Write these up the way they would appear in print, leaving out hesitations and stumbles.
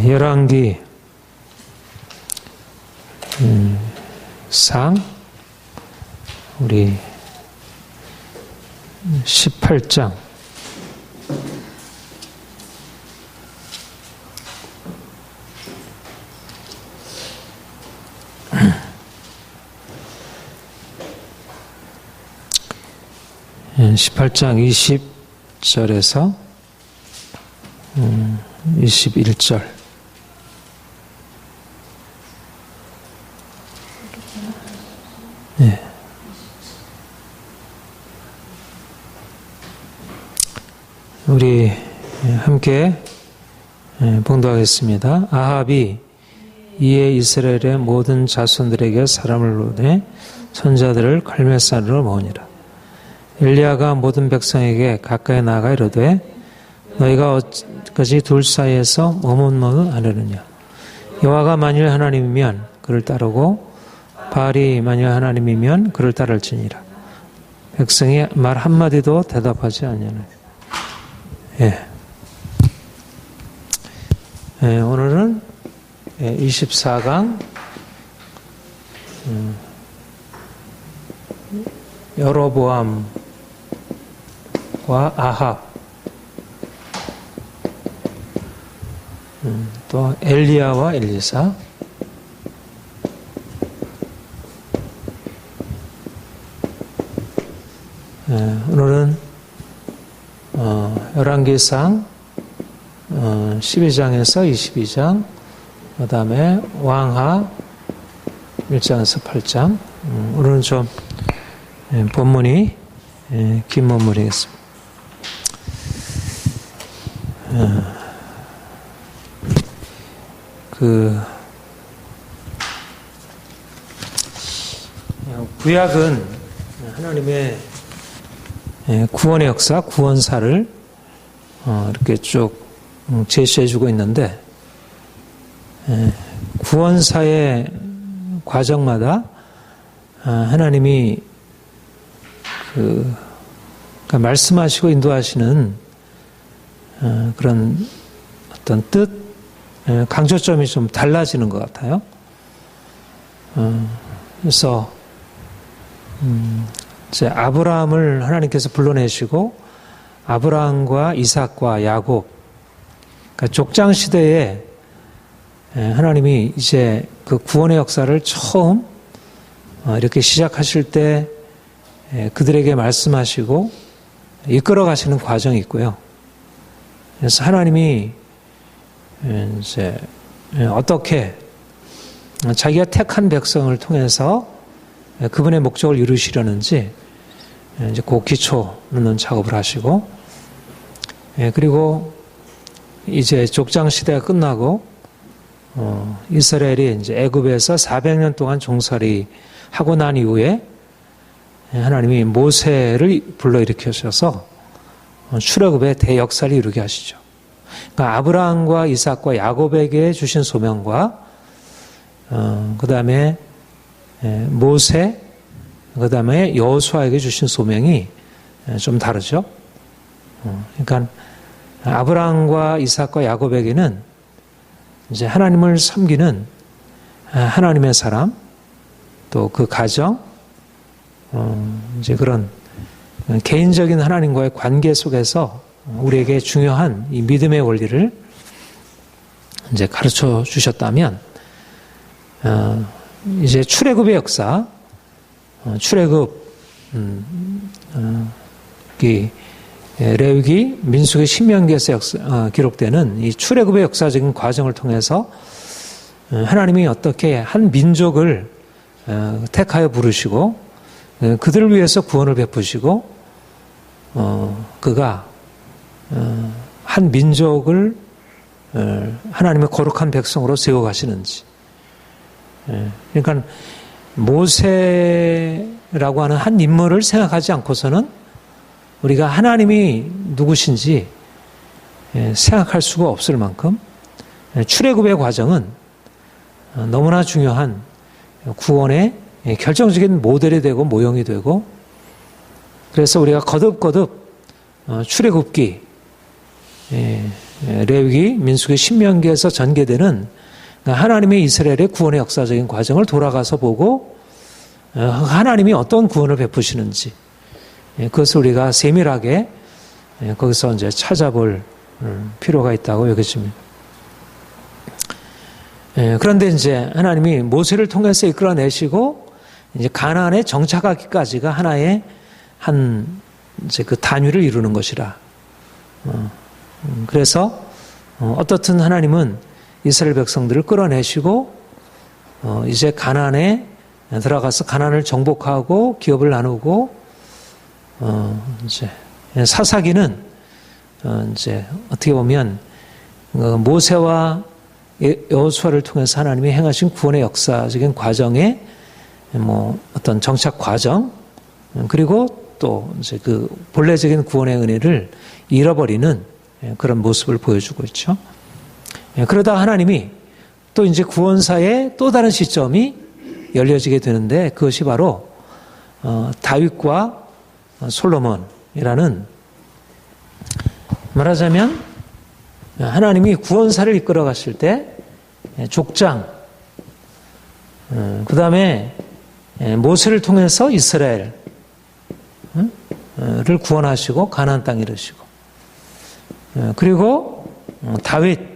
열왕기 상 우리 18장 (18장) 20절에서 21절. 네. 우리 함께 봉독하겠습니다. 아합이 이에 이스라엘의 모든 자손들에게 사람을 보내 선자들을 갈멜산으로 모으니라. 엘리야가 모든 백성에게 가까이 나아가 이르되 너희가 어찌까지 둘 사이에서 머뭇머뭇하느냐. 여호와가 만일 하나님이면 그를 따르고 바알이 만일 하나님이면 그를 따를지니라. 백성이 말 한마디도 대답하지 아니하느냐. 오늘은 24강 여로보암과 아합, 또 엘리야와 엘리사, 오늘은 열왕기상 12장에서 22장, 그 다음에 왕하 1장에서 8장. 오늘은 좀 본문이 긴 본문이겠습니다. 구약은 하나님의 구원의 역사, 구원사를 이렇게 쭉 제시해주고 있는데, 구원사의 과정마다 하나님이 그러니까 말씀하시고 인도하시는 그런 어떤 뜻, 강조점이 좀 달라지는 것 같아요. 그래서 이제 아브라함을 하나님께서 불러내시고 아브라함과 이삭과 야곱, 그러니까 족장 시대에 하나님이 이제 그 구원의 역사를 처음 이렇게 시작하실 때 그들에게 말씀하시고 이끌어 가시는 과정이 있고요. 그래서 하나님이 이제 어떻게 자기가 택한 백성을 통해서 그분의 목적을 이루시려는지 이제 그 기초 넣는 작업을 하시고, 그리고 이제 족장 시대가 끝나고 이스라엘이 이제 애굽에서 400년 동안 종살이 하고 난 이후에 하나님이 모세를 불러일으키셔서 출애굽의 대역사를 이루게 하시죠. 그러니까 아브라함과 이삭과 야곱에게 주신 소명과 그 다음에 모세, 그 다음에 여호수아에게 주신 소명이 좀 다르죠. 그러니까 아브라함과 이삭과 야곱에게는 이제 하나님을 섬기는 하나님의 사람, 또 그 가정, 이제 그런 개인적인 하나님과의 관계 속에서 우리에게 중요한 이 믿음의 원리를 이제 가르쳐 주셨다면, 이제 출애굽의 역사, 출애굽, 레위기, 민수기, 신명기에서 기록되는 이 출애굽의 역사적인 과정을 통해서 하나님이 어떻게 한 민족을 택하여 부르시고 그들을 위해서 구원을 베푸시고 그가 한 민족을 하나님의 거룩한 백성으로 세워가시는지. 그러니까 모세라고 하는 한 인물을 생각하지 않고서는 우리가 하나님이 누구신지 생각할 수가 없을 만큼 출애굽의 과정은 너무나 중요한 구원의 결정적인 모델이 되고 모형이 되고, 그래서 우리가 거듭거듭 출애굽기 레위기, 민수기, 신명기에서 전개되는 하나님의 이스라엘의 구원의 역사적인 과정을 돌아가서 보고 하나님이 어떤 구원을 베푸시는지 그것을 우리가 세밀하게 거기서 이제 찾아볼 필요가 있다고 여겨집니다. 그런데 이제 하나님이 모세를 통해서 이끌어내시고 이제 가나안에 정착하기까지가 하나의 이제 그 단위를 이루는 것이라. 그래서 어떻든 하나님은 이스라엘 백성들을 끌어내시고 이제 가나안에 들어가서 가나안을 정복하고 기업을 나누고 이제 사사기는 이제 어떻게 보면 모세와 여호수아를 통해서 하나님이 행하신 구원의 역사적인 과정의 뭐 어떤 정착 과정 그리고 또 이제 그 본래적인 구원의 은혜를 잃어버리는 그런 모습을 보여주고 있죠. 그러다 하나님이 또 이제 구원사의 또 다른 시점이 열려지게 되는데 그것이 바로 다윗과 솔로몬이라는 말하자면 하나님이 구원사를 이끌어 가실 때 족장 그 다음에 모세를 통해서 이스라엘을 구원하시고 가나안 땅에 이르시고 그리고 다윗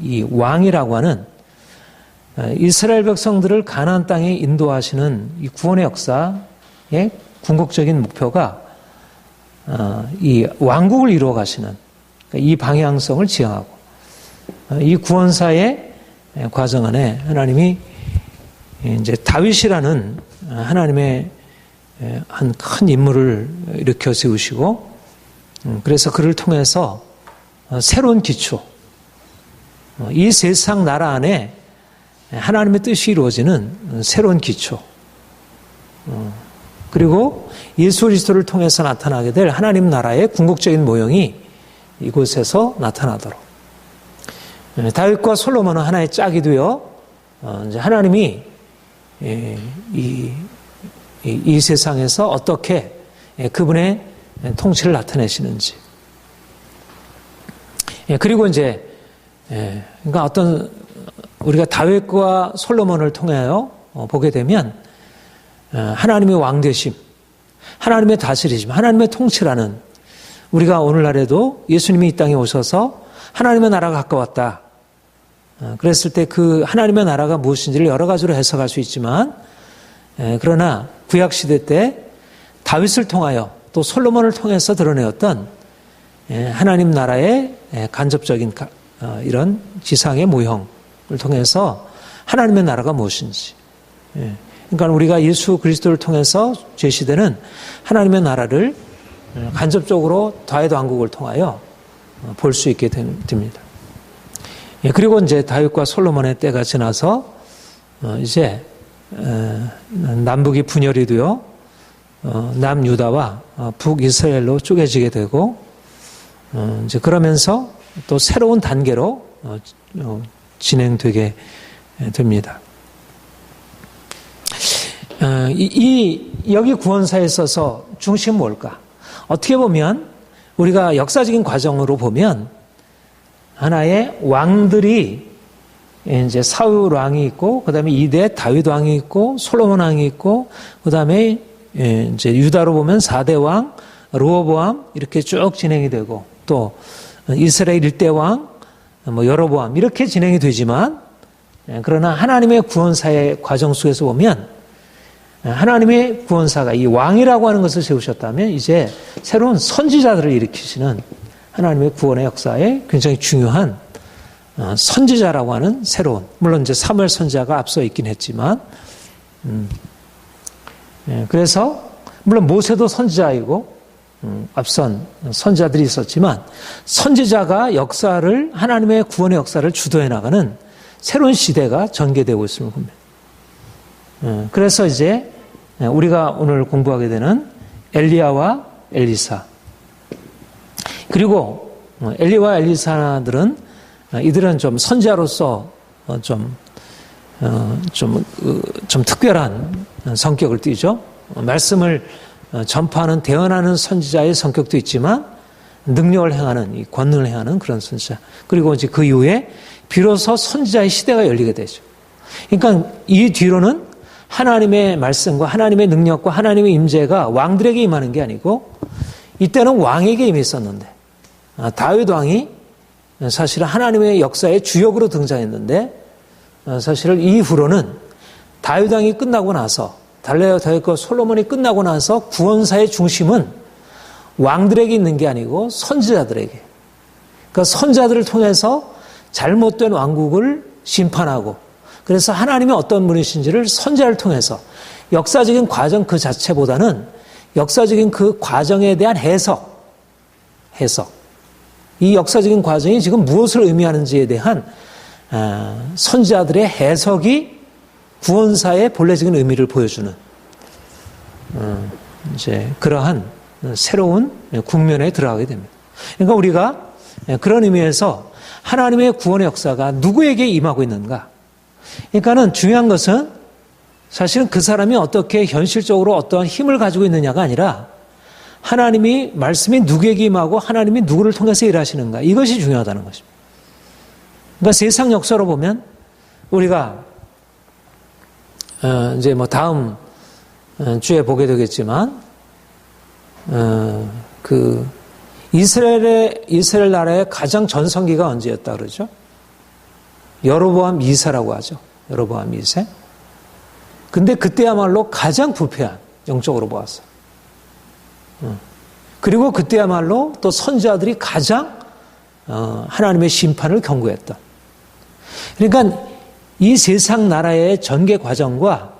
이 왕이라고 하는 이스라엘 백성들을 가나안 땅에 인도하시는 이 구원의 역사의 궁극적인 목표가 이 왕국을 이루어 가시는 이 방향성을 지향하고 이 구원사의 과정 안에 하나님이 이제 다윗이라는 하나님의 한 큰 인물을 일으켜 세우시고 그래서 그를 통해서 새로운 기초 이 세상 나라 안에 하나님의 뜻이 이루어지는 새로운 기초 그리고 예수 그리스도를 통해서 나타나게 될 하나님 나라의 궁극적인 모형이 이곳에서 나타나도록 다윗과 솔로몬은 하나의 짝이 되어 이제 하나님이 이 세상에서 어떻게 그분의 통치를 나타내시는지 그리고 이제 그러니까 어떤 우리가 다윗과 솔로몬을 통하여 보게 되면 하나님의 왕되심, 하나님의 다스리심, 하나님의 통치라는 우리가 오늘날에도 예수님이 이 땅에 오셔서 하나님의 나라가 가까웠다. 그랬을 때 그 하나님의 나라가 무엇인지를 여러 가지로 해석할 수 있지만 그러나 구약시대 때 다윗을 통하여 또 솔로몬을 통해서 드러내었던 하나님 나라의 간접적인 이런 지상의 모형을 통해서 하나님의 나라가 무엇인지 그러니까 우리가 예수 그리스도를 통해서 제시되는 하나님의 나라를 간접적으로 다윗 왕국을 통하여 볼 수 있게 됩니다. 그리고 이제 다윗과 솔로몬의 때가 지나서 이제 남북이 분열이 되어 남유다와 북이스라엘로 쪼개지게 되고 이제 그러면서 또 새로운 단계로 진행되게 됩니다. 여기 구원사에 있어서 중심은 뭘까? 어떻게 보면 우리가 역사적인 과정으로 보면 하나의 왕들이 이제 사울 왕이 있고 그다음에 2대 다윗 왕이 있고 솔로몬 왕이 있고 그다음에 이제 유다로 보면 4대 왕 르호보암 이렇게 쭉 진행이 되고 또 이스라엘 1대 왕 뭐 여로보암 이렇게 진행이 되지만 그러나 하나님의 구원사의 과정 속에서 보면 하나님의 구원사가 이 왕이라고 하는 것을 세우셨다면 이제 새로운 선지자들을 일으키시는 하나님의 구원의 역사에 굉장히 중요한 선지자라고 하는 새로운 물론 이제 사무엘 선지자가 앞서 있긴 했지만 그래서 물론 모세도 선지자이고 앞선 선지자들이 있었지만 선지자가 역사를 하나님의 구원의 역사를 주도해 나가는 새로운 시대가 전개되고 있음을 봅니다. 그래서 이제 우리가 오늘 공부하게 되는 엘리야와 엘리사 그리고 엘리야와 엘리사들은 이들은 좀 선지자로서 좀 특별한 성격을 띠죠. 말씀을 전파하는 대언하는 선지자의 성격도 있지만 능력을 행하는, 이 권능을 행하는 그런 선지자. 그리고 이제 그 이후에 비로소 선지자의 시대가 열리게 되죠. 그러니까 이 뒤로는 하나님의 말씀과 하나님의 능력과 하나님의 임재가 왕들에게 임하는 게 아니고 이때는 왕에게 임했었는데 다윗 왕이 사실은 하나님의 역사의 주역으로 등장했는데 사실은 이후로는 다윗 왕이 끝나고 나서 다윗과 솔로몬이 끝나고 나서 구원사의 중심은 왕들에게 있는 게 아니고 선지자들에게. 그러니까 선지자들을 통해서 잘못된 왕국을 심판하고 그래서 하나님이 어떤 분이신지를 선지자를 통해서 역사적인 과정 그 자체보다는 역사적인 그 과정에 대한 해석. 이 역사적인 과정이 지금 무엇을 의미하는지에 대한 선지자들의 해석이 구원사의 본래적인 의미를 보여주는 이제 그러한 새로운 국면에 들어가게 됩니다. 그러니까 우리가 그런 의미에서 하나님의 구원의 역사가 누구에게 임하고 있는가? 그러니까는 중요한 것은 사실은 그 사람이 어떻게 현실적으로 어떠한 힘을 가지고 있느냐가 아니라 하나님이 말씀이 누구에게 임하고 하나님이 누구를 통해서 일하시는가 이것이 중요하다는 것입니다. 그러니까 세상 역사로 보면 우리가 이제 뭐 다음 주에 보게 되겠지만 그 이스라엘 나라의 가장 전성기가 언제였다 그러죠? 여로보암 2세라고 하죠. 여로보암 2세. 근데 그때야말로 가장 부패한 영적으로 보았어. 그리고 그때야말로 또 선지자들이 가장 하나님의 심판을 경고했던. 그러니까 이 세상 나라의 전개 과정과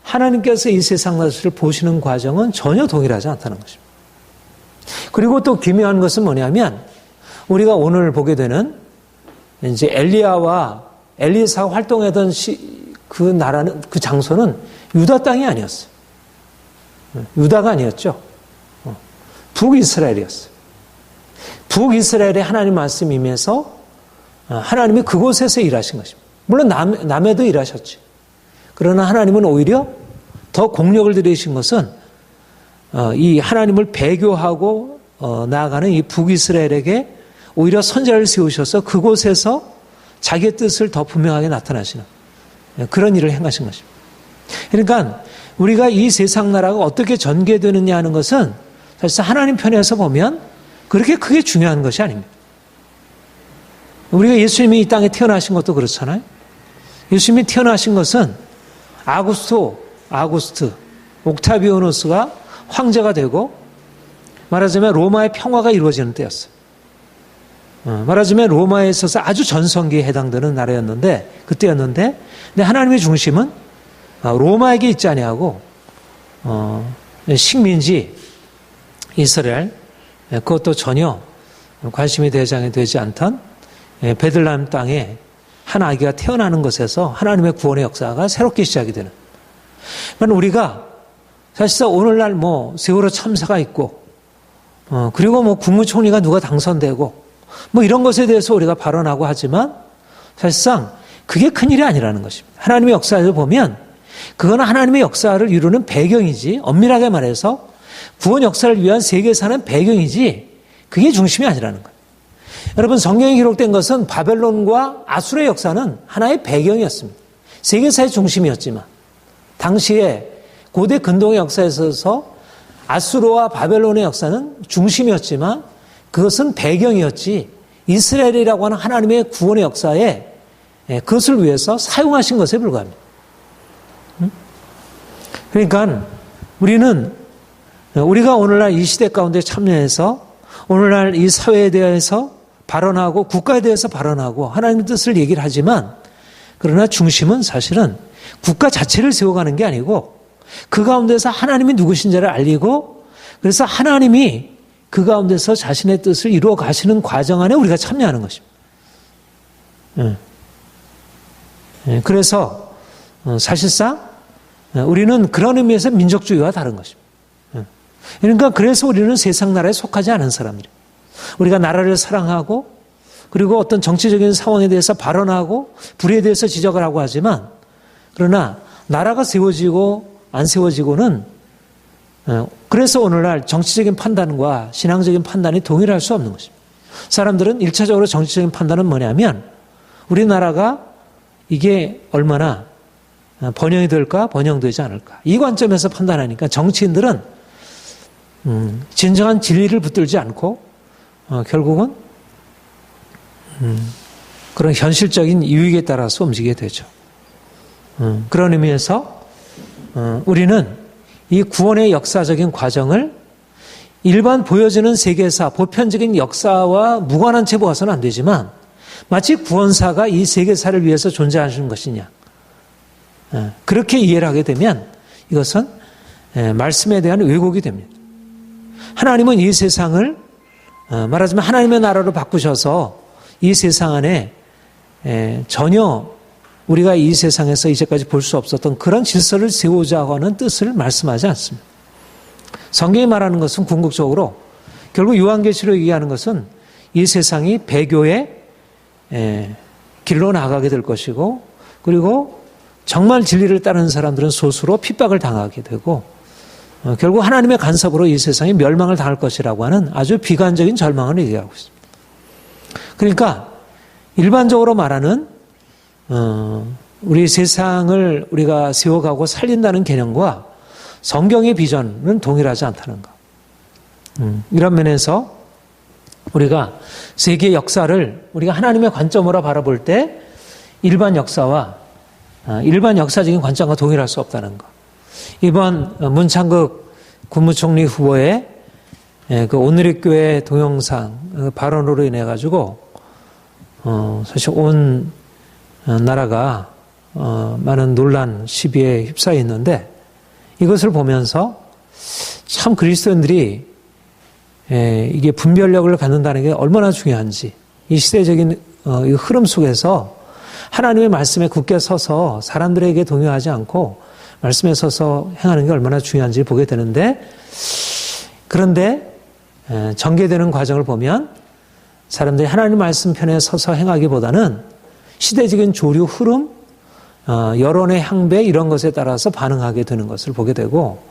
하나님께서 이 세상 나라를 보시는 과정은 전혀 동일하지 않다는 것입니다. 그리고 또 기묘한 것은 뭐냐면 우리가 오늘 보게 되는 이제 엘리야와 엘리사가 활동하던 그 나라는 그 장소는 유다 땅이 아니었어요. 유다가 아니었죠. 북이스라엘이었어요. 북이스라엘에 하나님 말씀이 임해서 하나님이 그곳에서 일하신 것입니다. 물론 남에도 일하셨지. 그러나 하나님은 오히려 더 공력을 들이신 것은 이 하나님을 배교하고 나아가는 이 북이스라엘에게 오히려 선지자를 세우셔서 그곳에서 자기의 뜻을 더 분명하게 나타나시는 그런 일을 행하신 것입니다. 그러니까 우리가 이 세상 나라가 어떻게 전개되느냐 하는 것은 사실 하나님 편에서 보면 그렇게 크게 중요한 것이 아닙니다. 우리가 예수님이 이 땅에 태어나신 것도 그렇잖아요. 예수님이 태어나신 것은 아구스트, 옥타비아누스가 황제가 되고 말하자면 로마의 평화가 이루어지는 때였어요. 말하자면 로마에 있어서 아주 전성기에 해당되는 나라였는데 그때였는데 근데 하나님의 중심은 로마에게 있지 아니하고 식민지 이스라엘 그것도 전혀 관심이 대상이 되지 않던 베들레헴 땅에 한 아기가 태어나는 것에서 하나님의 구원의 역사가 새롭게 시작이 되는. 그러니까 우리가 사실상 오늘날 뭐 세월호 참사가 있고 그리고 뭐 국무총리가 누가 당선되고 뭐 이런 것에 대해서 우리가 발언하고 하지만 사실상 그게 큰일이 아니라는 것입니다. 하나님의 역사를 보면 그건 하나님의 역사를 이루는 배경이지 엄밀하게 말해서 구원 역사를 위한 세계사는 배경이지 그게 중심이 아니라는 거예요. 여러분 성경에 기록된 것은 바벨론과 아수르의 역사는 하나의 배경이었습니다. 세계사의 중심이었지만 당시에 고대 근동의 역사에 있어서 아수르와 바벨론의 역사는 중심이었지만 그것은 배경이었지 이스라엘이라고 하는 하나님의 구원의 역사에 그것을 위해서 사용하신 것에 불과합니다. 그러니까 우리가 오늘날 이 시대 가운데 참여해서 오늘날 이 사회에 대해서 발언하고 국가에 대해서 발언하고 하나님의 뜻을 얘기를 하지만 그러나 중심은 사실은 국가 자체를 세워가는 게 아니고 그 가운데서 하나님이 누구신지를 알리고 그래서 하나님이 그 가운데서 자신의 뜻을 이루어 가시는 과정 안에 우리가 참여하는 것입니다. 그래서 사실상 우리는 그런 의미에서 민족주의와 다른 것입니다. 그러니까 그래서 우리는 세상 나라에 속하지 않은 사람들이에요. 우리가 나라를 사랑하고 그리고 어떤 정치적인 상황에 대해서 발언하고 불의에 대해서 지적을 하고 하지만 그러나 나라가 세워지고 안 세워지고는 그래서 오늘날 정치적인 판단과 신앙적인 판단이 동일할 수 없는 것입니다. 사람들은 1차적으로 정치적인 판단은 뭐냐면 우리나라가 이게 얼마나 번영이 될까 번영되지 않을까 이 관점에서 판단하니까 정치인들은 진정한 진리를 붙들지 않고 결국은 그런 현실적인 이익에 따라서 움직이게 되죠. 그런 의미에서 우리는 이 구원의 역사적인 과정을 일반 보여지는 세계사, 보편적인 역사와 무관한 채 보아서는 안 되지만 마치 구원사가 이 세계사를 위해서 존재하시는 것이냐. 그렇게 이해를 하게 되면 이것은 말씀에 대한 왜곡이 됩니다. 하나님은 이 세상을 말하자면 하나님의 나라로 바꾸셔서 이 세상 안에 전혀 우리가 이 세상에서 이제까지 볼 수 없었던 그런 질서를 세우자 하는 뜻을 말씀하지 않습니다. 성경이 말하는 것은 궁극적으로 결국 요한계시로 얘기하는 것은 이 세상이 배교의 길로 나가게 될 것이고 그리고 정말 진리를 따르는 사람들은 소수로 핍박을 당하게 되고 결국 하나님의 간섭으로 이 세상이 멸망을 당할 것이라고 하는 아주 비관적인 절망을 얘기하고 있습니다. 그러니까 일반적으로 말하는 우리 세상을 우리가 세워가고 살린다는 개념과 성경의 비전은 동일하지 않다는 것. 이런 면에서 우리가 세계 역사를 우리가 하나님의 관점으로 바라볼 때 일반 역사와 일반 역사적인 관점과 동일할 수 없다는 것. 이번 문창극 국무총리 후보의 그 오늘의 교회 동영상 발언으로 인해 가지고 사실 온 나라가 많은 논란 시비에 휩싸여 있는데 이것을 보면서 참 그리스도인들이 이게 분별력을 갖는다는 게 얼마나 중요한지 이 시대적인 이 흐름 속에서 하나님의 말씀에 굳게 서서 사람들에게 동요하지 않고 말씀에 서서 행하는 게 얼마나 중요한지 보게 되는데 그런데 전개되는 과정을 보면 사람들이 하나님 말씀 편에 서서 행하기보다는 시대적인 조류 흐름 여론의 향배 이런 것에 따라서 반응하게 되는 것을 보게 되고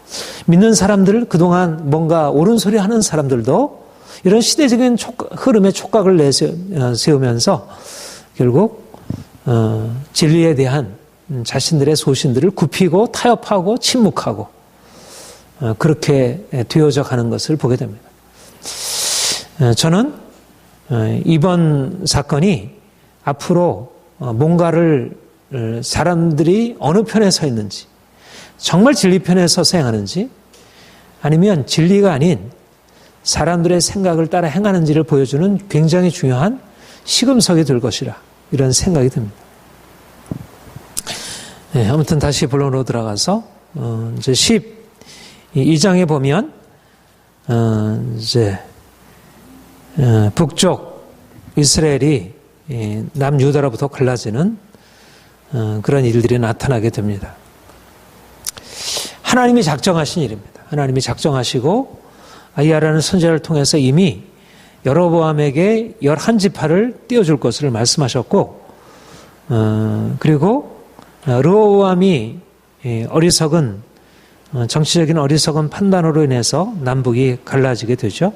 믿는 사람들 그동안 뭔가 옳은 소리 하는 사람들도 이런 시대적인 흐름에 촉각을 내세우면서 결국 진리에 대한 자신들의 소신들을 굽히고 타협하고 침묵하고 그렇게 되어져 가는 것을 보게 됩니다. 저는 이번 사건이 앞으로 뭔가를 사람들이 어느 편에 서 있는지 정말 진리 편에 서서 행하는지 아니면 진리가 아닌 사람들의 생각을 따라 행하는지를 보여주는 굉장히 중요한 시금석이 될 것이라 이런 생각이 듭니다. 네, 아무튼 다시 본론으로 들어가서 이제 12장에 보면 이제 북쪽 이스라엘이 남유다로부터 갈라지는 그런 일들이 나타나게 됩니다. 하나님이 작정하신 일입니다. 하나님이 작정하시고 아히야라는 선지자를 통해서 이미 여로보암에게 11지파를 띄워줄 것을 말씀하셨고 그리고 르호보암이 어리석은 정치적인 어리석은 판단으로 인해서 남북이 갈라지게 되죠.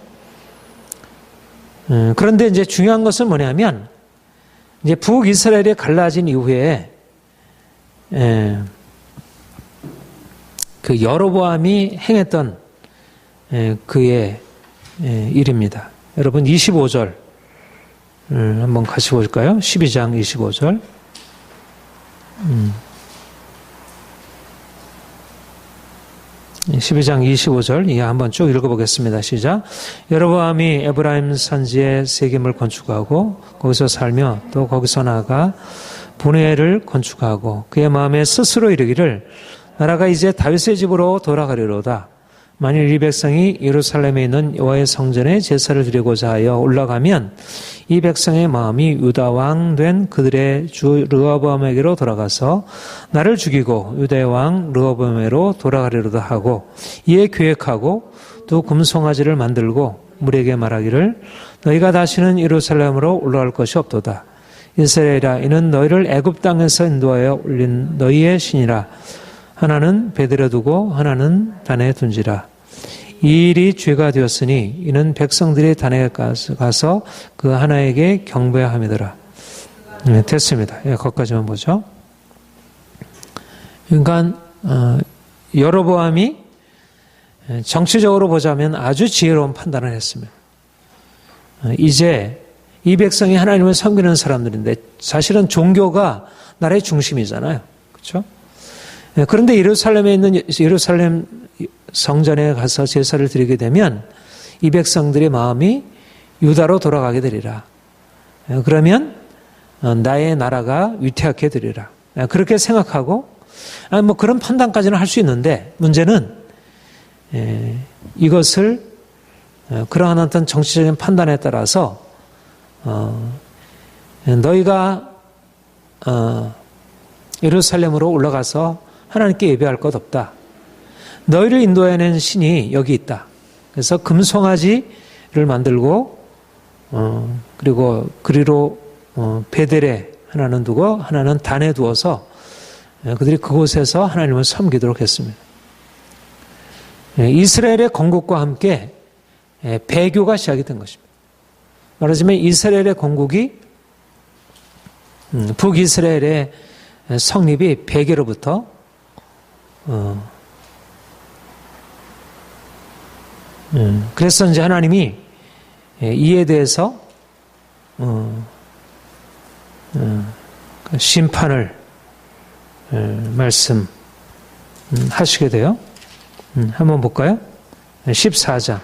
그런데 이제 중요한 것은 뭐냐면 이제 북이스라엘이 갈라진 이후에 그 여로보암이 행했던 그의 일입니다. 여러분 25절 한번 같이 볼까요? 12장 25절 12장 25절 이 한번 쭉 읽어보겠습니다. 시작. 여로보암이 에브라임 산지에 세겜을 건축하고 거기서 살며 또 거기서 나아가 분회를 건축하고 그의 마음에 스스로 이르기를 나라가 이제 다윗의 집으로 돌아가리로다. 만일 이 백성이 예루살렘에 있는 여호와의 성전에 제사를 드리고자 하여 올라가면 이 백성의 마음이 유다 왕 된 그들의 주 르호보암에게로 돌아가서 나를 죽이고 유다의 왕 르호보암에게로 돌아가리로다 하고 이에 계획하고 또 금송아지를 만들고 무리에게 말하기를 너희가 다시는 예루살렘으로 올라갈 것이 없도다. 이스라엘아 이는 너희를 애굽 땅에서 인도하여 올린 너희의 신이라. 하나는 베들에 두고 하나는 단에 둔지라. 이 일이 죄가 되었으니 이는 백성들이 단에 가서 그 하나에게 경배함이더라. 네, 됐습니다. 예, 거기까지만 보죠. 그러니까 여로보암이 정치적으로 보자면 아주 지혜로운 판단을 했습니다. 이제 이 백성이 하나님을 섬기는 사람들인데 사실은 종교가 나라의 중심이잖아요. 그렇죠? 그런데 예루살렘에 있는 예루살렘 성전에 가서 제사를 드리게 되면 이 백성들의 마음이 유다로 돌아가게 되리라. 그러면 나의 나라가 위태하게 되리라. 그렇게 생각하고 뭐 그런 판단까지는 할 수 있는데 문제는 이것을 그러한 어떤 정치적인 판단에 따라서 너희가 예루살렘으로 올라가서 하나님께 예배할 것 없다. 너희를 인도해낸 신이 여기 있다. 그래서 금송아지를 만들고 그리고 그리로 베델에 하나는 두고 하나는 단에 두어서 그들이 그곳에서 하나님을 섬기도록 했습니다. 이스라엘의 건국과 함께 배교가 시작이 된 것입니다. 말하자면 이스라엘의 건국이 북이스라엘의 성립이 배교로부터 그래서 이제 하나님이 이에 대해서 심판을 말씀하시게 돼요. 한번 볼까요? 14장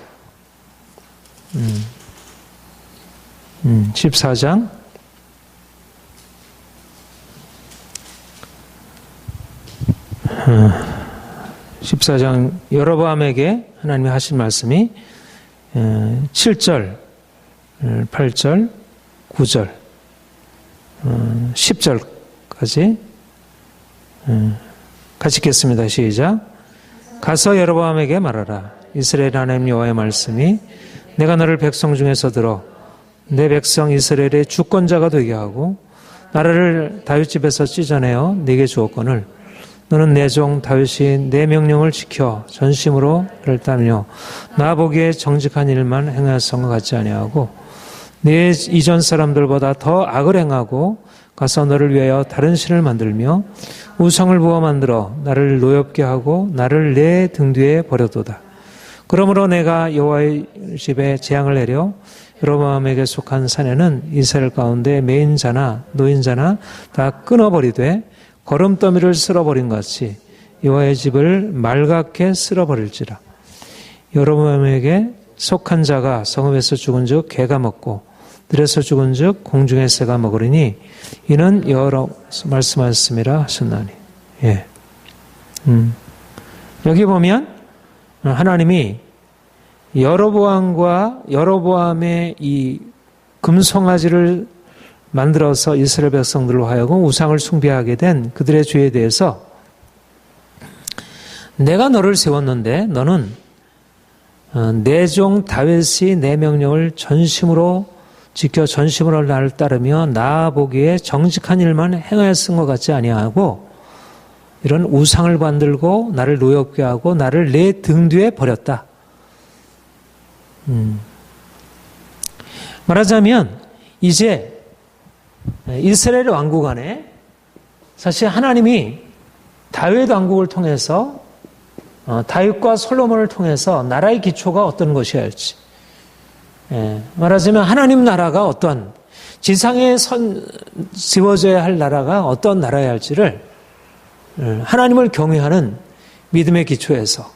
14장 14장 여로보암에게 하나님이 하신 말씀이 7절, 8절, 9절, 10절까지 같이 읽겠습니다. 시작. 가서 여로보암에게 말하라. 이스라엘 하나님 여호와의 말씀이 내가 너를 백성 중에서 들어 내 백성 이스라엘의 주권자가 되게 하고 나라를 다윗 집에서 찢어내어 네게 주었거늘 너는 내 종 다윗이 내 명령을 지켜 전심으로 나를 따르며 나 보기에 정직한 일만 행하였던 것 같지 아니하고 내 이전 사람들보다 더 악을 행하고 가서 너를 위하여 다른 신을 만들며 우상을 부어 만들어 나를 노엽게 하고 나를 내 등 뒤에 버려도다. 그러므로 내가 여호와의 집에 재앙을 내려 여로보암에게 속한 산에는 이스라엘 가운데 매인자나 노인자나 다 끊어버리되 거름더미를 쓸어버린 것 같이 여호와의 집을 말갛게 쓸어버릴지라. 여로보암에게 속한 자가 성읍에서 죽은즉 개가 먹고 들에서 죽은즉 공중의 새가 먹으리니 이는 여호와께서 말씀하셨음이라 하셨나니. 예. 여기 보면 하나님이 여로보암의 이 금송아지를 만들어서 이스라엘 백성들로 하여금 우상을 숭배하게 된 그들의 죄에 대해서 내가 너를 세웠는데 너는 내 종 다윗이 내 명령을 전심으로 지켜 전심으로 나를 따르며 나 보기에 정직한 일만 행하였은 것 같지 아니하고 이런 우상을 만들고 나를 노엽게 하고 나를 내 등 뒤에 버렸다. 말하자면 이제 이스라엘 왕국 안에 사실 하나님이 다윗 왕국을 통해서 다윗과 솔로몬을 통해서 나라의 기초가 어떤 것이어야 할지, 말하자면 하나님 나라가 어떤 지상에 지워져야 할 나라가 어떤 나라여야 할지를 하나님을 경외하는 믿음의 기초에서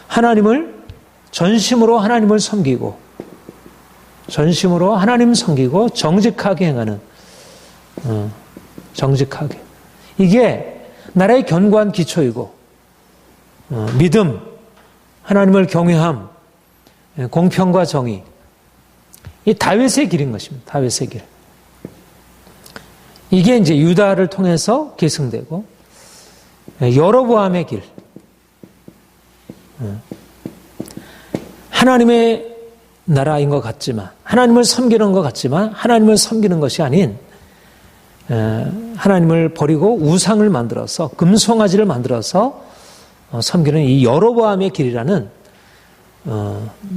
하나님을 전심으로 하나님을 섬기고 전심으로 하나님 섬기고 정직하게 행하는 정직하게 이게 나라의 견고한 기초이고 믿음, 하나님을 경외함, 공평과 정의 이 다윗의 길인 것입니다. 다윗의 길. 이게 이제 유다를 통해서 계승되고 여로보암의 길. 하나님의 나라인 것 같지만 하나님을 섬기는 것 같지만 하나님을 섬기는 것이 아닌 하나님을 버리고 우상을 만들어서 금송아지를 만들어서 섬기는 이 여로보암의 길이라는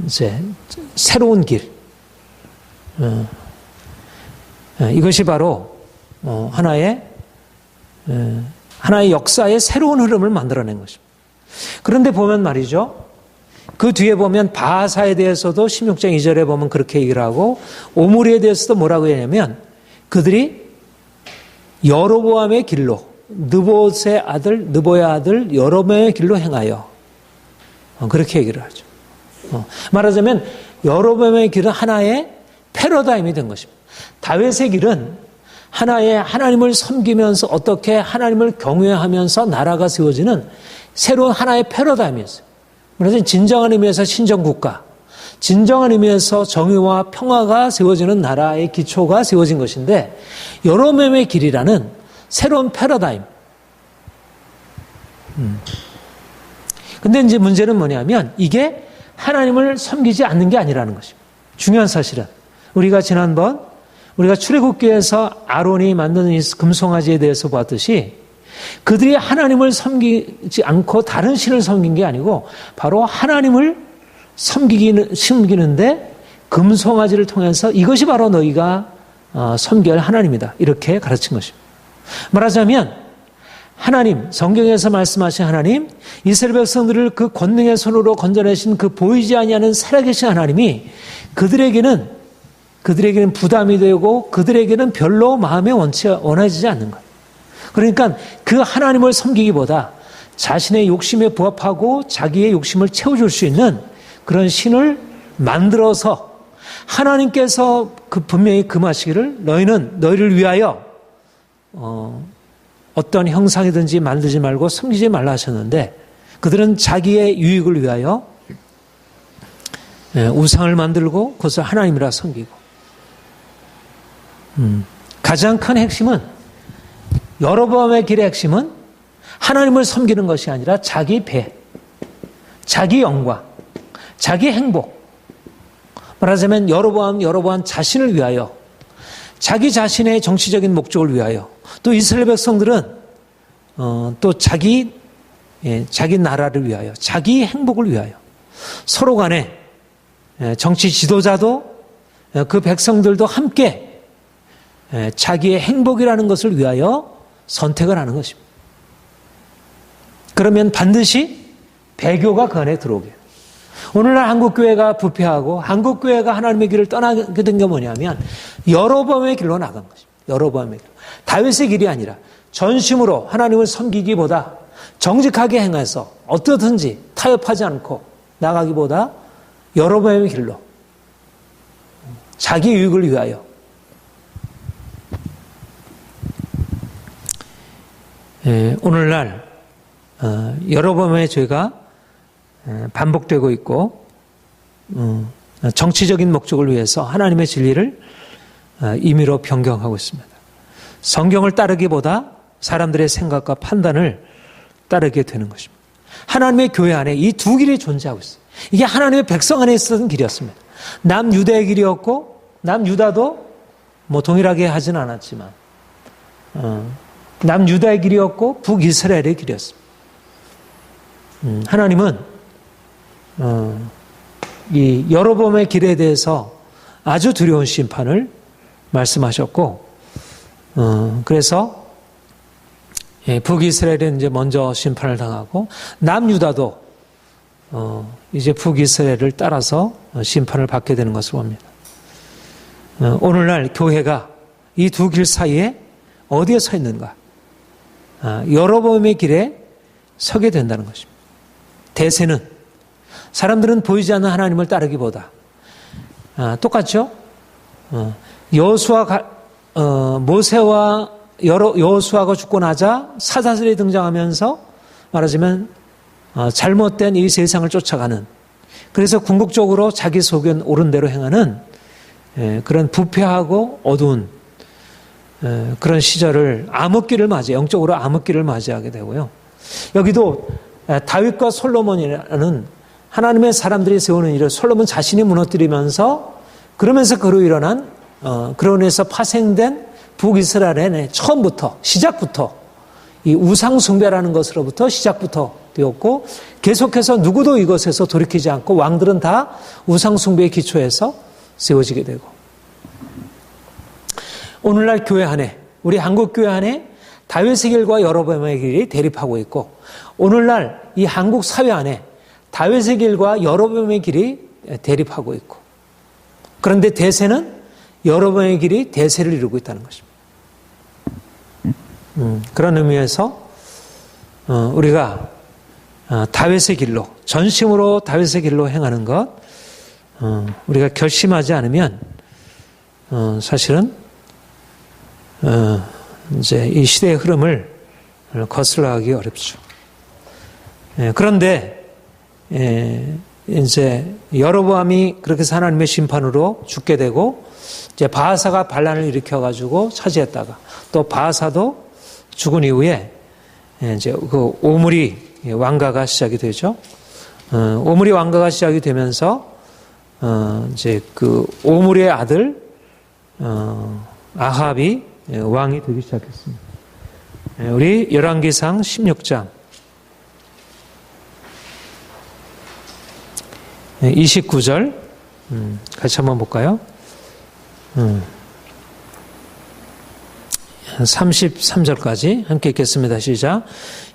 이제 새로운 길, 이것이 바로 하나의 역사의 새로운 흐름을 만들어낸 것입니다. 그런데 보면 말이죠. 그 뒤에 보면 바하사에 대해서도 16장 2절에 보면 그렇게 얘기를 하고 오므리에 대해서도 뭐라고 하냐면 그들이 여로보암의 길로 느보의 아들 여로보암의 길로 행하여 그렇게 얘기를 하죠. 말하자면 여로보암의 길은 하나의 패러다임이 된 것입니다. 다윗의 길은 하나의 하나님을 섬기면서 어떻게 하나님을 경외하면서 나라가 세워지는 새로운 하나의 패러다임이었어요. 그래서 진정한 의미에서 신정국가, 진정한 의미에서 정의와 평화가 세워지는 나라의 기초가 세워진 것인데 여로보암의 길이라는 새로운 패러다임. 근데 이제 문제는 뭐냐면 이게 하나님을 섬기지 않는 게 아니라는 것입니다. 중요한 사실은 우리가 지난번 우리가 출애굽기에서 아론이 만든 이 금송아지에 대해서 봤듯이 그들이 하나님을 섬기지 않고 다른 신을 섬긴 게 아니고 바로 하나님을 섬기는데 금송아지를 통해서 이것이 바로 너희가 섬겨야 할 하나님이다. 이렇게 가르친 것입니다. 말하자면 하나님, 성경에서 말씀하신 하나님, 이스라엘 백성들을 그 권능의 손으로 건져내신 그 보이지 아니하는 살아계신 하나님이 그들에게는 부담이 되고 그들에게는 별로 마음에 원해지지 않는 것. 그러니까 그 하나님을 섬기기보다 자신의 욕심에 부합하고 자기의 욕심을 채워줄 수 있는 그런 신을 만들어서 하나님께서 분명히 금하시기를 너희를 위하여 어떤 형상이든지 만들지 말고 섬기지 말라 하셨는데 그들은 자기의 유익을 위하여 우상을 만들고 그것을 하나님이라 섬기고 가장 큰 핵심은 여로보암의 길의 핵심은 하나님을 섬기는 것이 아니라 자기 배, 자기 영광, 자기 행복. 말하자면 여로보암 자신을 위하여 자기 자신의 정치적인 목적을 위하여 또 이스라엘 백성들은 또 자기 나라를 위하여 자기 행복을 위하여 서로 간에 정치 지도자도 그 백성들도 함께 자기의 행복이라는 것을 위하여 선택을 하는 것입니다. 그러면 반드시 배교가 그 안에 들어오게 돼요. 오늘날 한국교회가 부패하고 한국교회가 하나님의 길을 떠나게 된 게 뭐냐면 여로보암의 길로 나간 것입니다. 여로보암의 길. 다윗의 길이 아니라 전심으로 하나님을 섬기기보다 정직하게 행해서 어떻든지 타협하지 않고 나가기보다 여로보암의 길로 자기 유익을 위하여 오늘날 여로보암의 죄가 반복되고 있고 정치적인 목적을 위해서 하나님의 진리를 임의로 변경하고 있습니다. 성경을 따르기보다 사람들의 생각과 판단을 따르게 되는 것입니다. 하나님의 교회 안에 이 두 길이 존재하고 있어요. 이게 하나님의 백성 안에 있었던 길이었습니다. 남유다의 길이었고 남유다도 뭐 동일하게 하진 않았지만 남유다의 길이었고 북이스라엘의 길이었습니다. 하나님은 이 여로보암의 길에 대해서 아주 두려운 심판을 말씀하셨고 그래서 북이스라엘은 이제 먼저 심판을 당하고 남유다도 이제 북이스라엘을 따라서 심판을 받게 되는 것을 봅니다. 오늘날 교회가 이 두 길 사이에 어디에 서 있는가? 여로보암의 길에 서게 된다는 것입니다. 대세는 사람들은 보이지 않는 하나님을 따르기보다 똑같죠? 모세와 여호수아가 죽고 나자 사자들이 등장하면서 말하자면 잘못된 이 세상을 쫓아가는 그래서 궁극적으로 자기 속은 옳은 대로 행하는 그런 부패하고 어두운 그런 시절을 암흑기를 영적으로 암흑기를 맞이하게 되고요. 여기도 다윗과 솔로몬이라는 하나님의 사람들이 세우는 일을 솔로몬 자신이 무너뜨리면서 그러면서 그로 일어난 그런에서 파생된 북이스라엘의 처음부터 시작부터 이 우상 숭배라는 것으로부터 시작부터 시작되었고 계속해서 누구도 이것에서 돌이키지 않고 왕들은 다 우상숭배의 기초에서 세워지게 되고 오늘날 교회 안에 우리 한국 교회 안에 다윗의 길과 여로보암의 길이 대립하고 있고 오늘날 이 한국 사회 안에 다윗의 길과 여로보암의 길이 대립하고 있고 그런데 대세는 여로보암의 길이 대세를 이루고 있다는 것입니다. 그런 의미에서 우리가 다윗의 길로 전심으로 다윗의 길로 행하는 것 우리가 결심하지 않으면 사실은 이제 이 시대의 흐름을 거슬러가기 어렵죠. 그런데 이제 여로보암이 그렇게 해서 하나님의 심판으로 죽게 되고 이제 바하사가 반란을 일으켜가지고 차지했다가 또 바하사도 죽은 이후에 이제 그 오므리 왕가가 시작이 되죠. 오므리 왕가가 시작이 되면서 이제 그 오므리의 아들 아합이 왕이 되기 시작했습니다. 우리 열왕기상 16장 29절 같이 한번 볼까요? 33절까지 함께 읽겠습니다. 시작.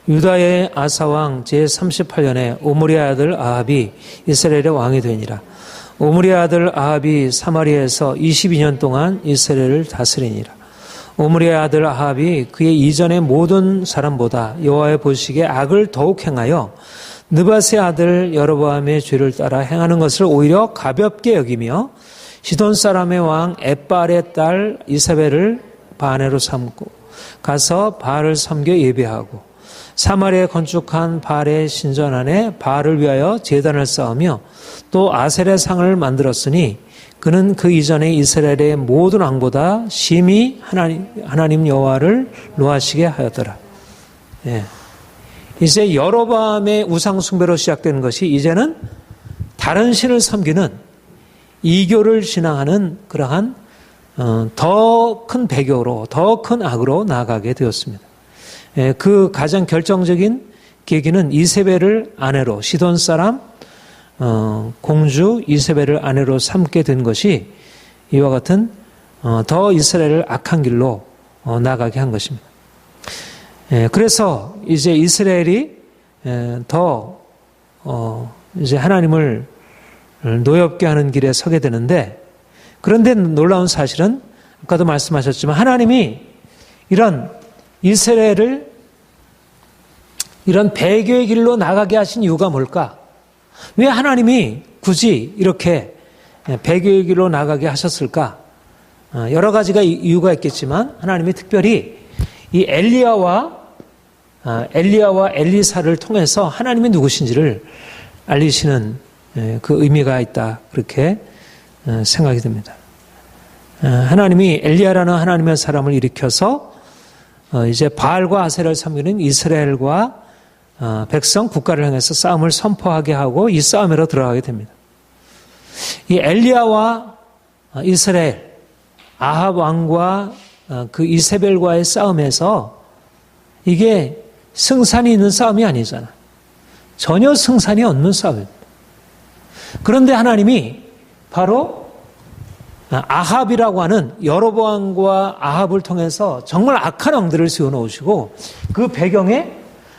유다의 아사왕 제38년에 오므리의 아들 아합이 이스라엘의 왕이 되니라. 오므리의 아들 아합이 사마리아에서 22년 동안 이스라엘을 다스리니라. 오므리의 아들 아합이 그의 이전의 모든 사람보다 여호와의 보시기에 악을 더욱 행하여 느밧의 아들 여로보암의 죄를 따라 행하는 것을 오히려 가볍게 여기며 시돈 사람의 왕 엣발의 딸 이사벨을 바네로 삼고 가서 바알을 섬겨 예배하고 사마리아에 건축한 바알의 신전 안에 바알을 위하여 제단을 쌓으며 또 아셀의 상을 만들었으니 그는 그 이전에 이스라엘의 모든 왕보다 심히 하나님 여호와를 노하시게 하였더라. 예. 이제 여로보암의 우상 숭배로 시작되는 것이 이제는 다른 신을 섬기는 이교를 신앙하는 그러한 더 큰 배교로 더 큰 악으로 나아가게 되었습니다. 그 가장 결정적인 계기는 이세벨을 아내로 시돈 사람 공주 이세벨을 아내로 삼게 된 것이 이와 같은 더 이스라엘을 악한 길로 나아가게 한 것입니다. 그래서 이제 이스라엘이 더 이제 하나님을 노엽게 하는 길에 서게 되는데 그런데 놀라운 사실은 아까도 말씀하셨지만 하나님이 이런 이스라엘을 이런 배교의 길로 나가게 하신 이유가 뭘까? 왜 하나님이 굳이 이렇게 배교의 길로 나가게 하셨을까? 여러 가지가 이유가 있겠지만 하나님이 특별히 이 엘리야와 엘리사를 통해서 하나님이 누구신지를 알리시는 그 의미가 있다. 그렇게 생각이 됩니다. 하나님이 엘리야라는 하나님의 사람을 일으켜서 이제 바알과 아세라를 섬기는 이스라엘과 백성 국가를 향해서 싸움을 선포하게 하고 이 싸움으로 들어가게 됩니다. 이 엘리야와 이스라엘 아합 왕과 그 이세벨과의 싸움에서 이게 승산이 있는 싸움이 아니잖아. 전혀 승산이 없는 싸움입니다. 그런데 하나님이 바로 아합이라고 하는 여로보암과 아합을 통해서 정말 악한 왕들을 세워놓으시고 그 배경에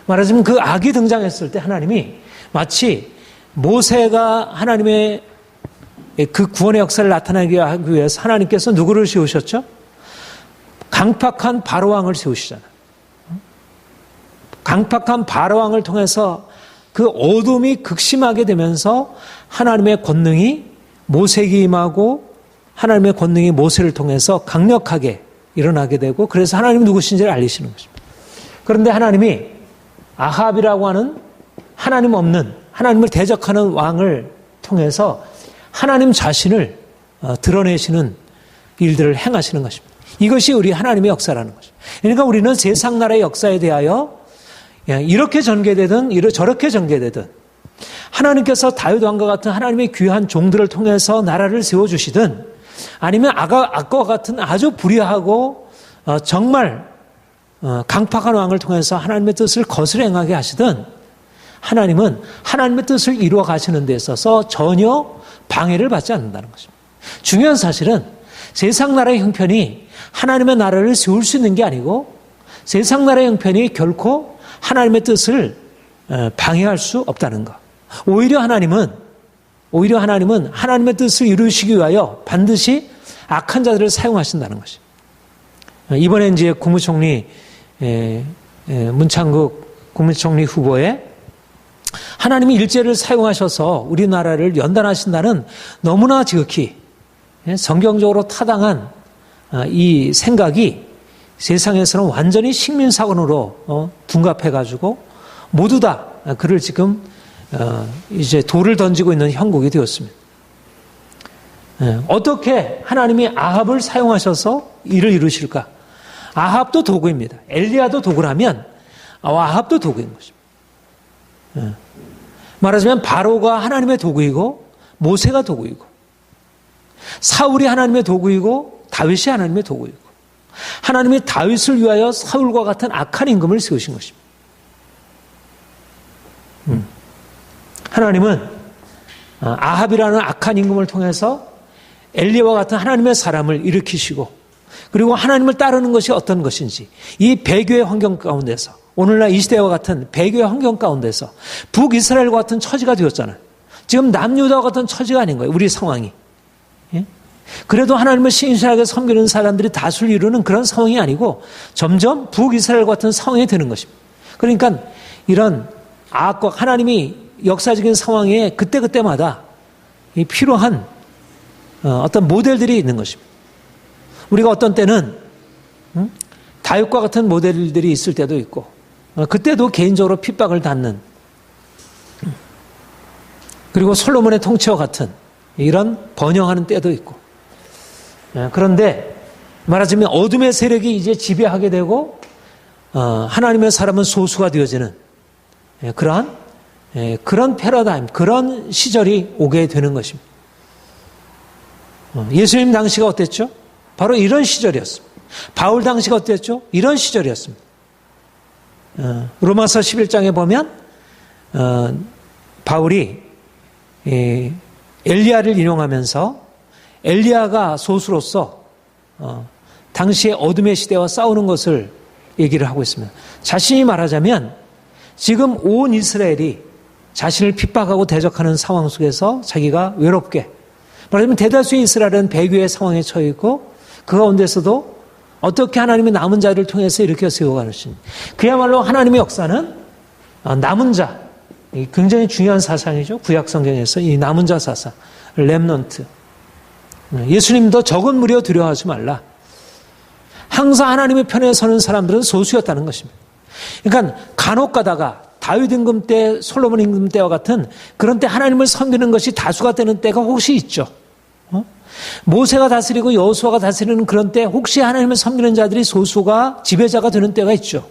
말하자면 그 악이 등장했을 때 하나님이 마치 모세가 하나님의 그 구원의 역사를 나타나게 하기 위해서 하나님께서 누구를 세우셨죠? 강팍한 바로왕을 세우시잖아요. 강팍한 바로왕을 통해서 그 어둠이 극심하게 되면서 하나님의 권능이 모세에게 임하고 하나님의 권능이 모세를 통해서 강력하게 일어나게 되고 그래서 하나님이 누구신지를 알리시는 것입니다. 그런데 하나님이 아합이라고 하는 하나님 없는 하나님을 대적하는 왕을 통해서 하나님 자신을 드러내시는 일들을 행하시는 것입니다. 이것이 우리 하나님의 역사라는 것입니다. 그러니까 우리는 세상 나라의 역사에 대하여 이렇게 전개되든 저렇게 전개되든 하나님께서 다윗 왕과 같은 하나님의 귀한 종들을 통해서 나라를 세워주시든 아니면 악과 같은 아주 불의하고 정말 강팍한 왕을 통해서 하나님의 뜻을 거스려 행하게 하시든 하나님은 하나님의 뜻을 이루어 가시는 데 있어서 전혀 방해를 받지 않는다는 것입니다. 중요한 사실은 세상 나라의 형편이 하나님의 나라를 세울 수 있는 게 아니고 세상 나라의 형편이 결코 하나님의 뜻을 방해할 수 없다는 것. 오히려 하나님은 하나님의 뜻을 이루시기 위하여 반드시 악한 자들을 사용하신다는 것입니다. 이번에 이제 국무총리 문창국 국무총리 후보에 하나님이 일제를 사용하셔서 우리나라를 연단하신다는 너무나 지극히 성경적으로 타당한 이 생각이 세상에서는 완전히 식민사관으로 둔갑해가지고 모두 다 그를 지금 이제 돌을 던지고 있는 형국이 되었습니다. 어떻게 하나님이 아합을 사용하셔서 일을 이루실까? 아합도 도구입니다. 엘리야도 도구라면 아합도 도구인 것입니다. 말하자면 바로가 하나님의 도구이고 모세가 도구이고 사울이 하나님의 도구이고 다윗이 하나님의 도구이고 하나님이 다윗을 위하여 사울과 같은 악한 임금을 세우신 것입니다. 하나님은 아합이라는 악한 임금을 통해서 엘리야와 같은 하나님의 사람을 일으키시고 그리고 하나님을 따르는 것이 어떤 것인지 이 배교의 환경 가운데서 오늘날 이 시대와 같은 배교의 환경 가운데서 북이스라엘과 같은 처지가 되었잖아요. 지금 남유다와 같은 처지가 아닌 거예요. 우리 상황이. 그래도 하나님을 신실하게 섬기는 사람들이 다수를 이루는 그런 상황이 아니고 점점 북이스라엘 같은 상황이 되는 것입니다. 그러니까 이런 악과 하나님이 역사적인 상황에 그때그때마다 필요한 어떤 모델들이 있는 것입니다. 우리가 어떤 때는 다윗과 같은 모델들이 있을 때도 있고 그때도 개인적으로 핍박을 받는 그리고 솔로몬의 통치와 같은 이런 번영하는 때도 있고 그런데 말하자면 어둠의 세력이 이제 지배하게 되고 하나님의 사람은 소수가 되어지는 그런 패러다임, 그런 시절이 오게 되는 것입니다. 예수님 당시가 어땠죠? 바로 이런 시절이었습니다. 바울 당시가 어땠죠? 이런 시절이었습니다. 로마서 11장에 보면 바울이 엘리야를 인용하면서 엘리야가 소수로서 당시의 어둠의 시대와 싸우는 것을 얘기를 하고 있습니다. 자신이 말하자면 지금 온 이스라엘이 자신을 핍박하고 대적하는 상황 속에서 자기가 외롭게 말하자면 대다수의 이스라엘은 배교의 상황에 처해 있고 그 가운데서도 어떻게 하나님의 남은 자를 통해서 일으켜 세워가는지 그야말로 하나님의 역사는 남은 자 굉장히 중요한 사상이죠. 구약 성경에서 이 남은 자 사상 렘넌트 예수님도 적은 무리여 두려워하지 말라. 항상 하나님의 편에 서는 사람들은 소수였다는 것입니다. 그러니까 간혹 가다가 다윗 임금 때 솔로몬 임금 때와 같은 그런 때 하나님을 섬기는 것이 다수가 되는 때가 혹시 있죠. 모세가 다스리고 여호수아가 다스리는 그런 때 혹시 하나님을 섬기는 자들이 소수가 지배자가 되는 때가 있죠.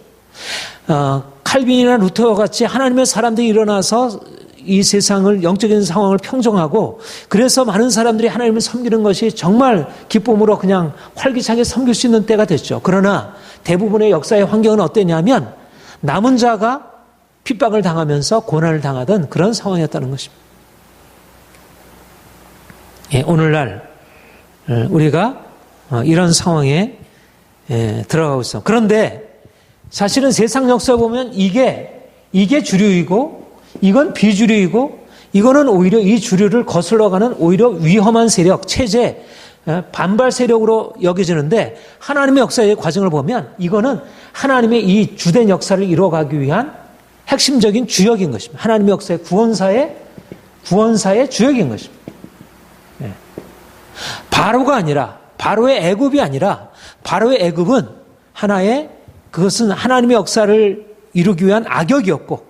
칼빈이나 루터와 같이 하나님의 사람들이 일어나서 이 세상을 영적인 상황을 평정하고 그래서 많은 사람들이 하나님을 섬기는 것이 정말 기쁨으로 그냥 활기차게 섬길 수 있는 때가 됐죠. 그러나 대부분의 역사의 환경은 어땠냐면 남은 자가 핍박을 당하면서 고난을 당하던 그런 상황이었다는 것입니다. 오늘날 우리가 이런 상황에 들어가고 있어. 그런데 사실은 세상 역사에 보면 이게 주류이고 이건 비주류이고 이거는 오히려 이 주류를 거슬러가는 오히려 위험한 세력, 체제, 반발 세력으로 여겨지는데 하나님의 역사의 과정을 보면 이거는 하나님의 이 주된 역사를 이루어가기 위한 핵심적인 주역인 것입니다. 하나님의 역사의 구원사의 주역인 것입니다. 바로가 아니라 바로의 애굽이 아니라 바로의 애굽은 그것은 하나님의 역사를 이루기 위한 악역이었고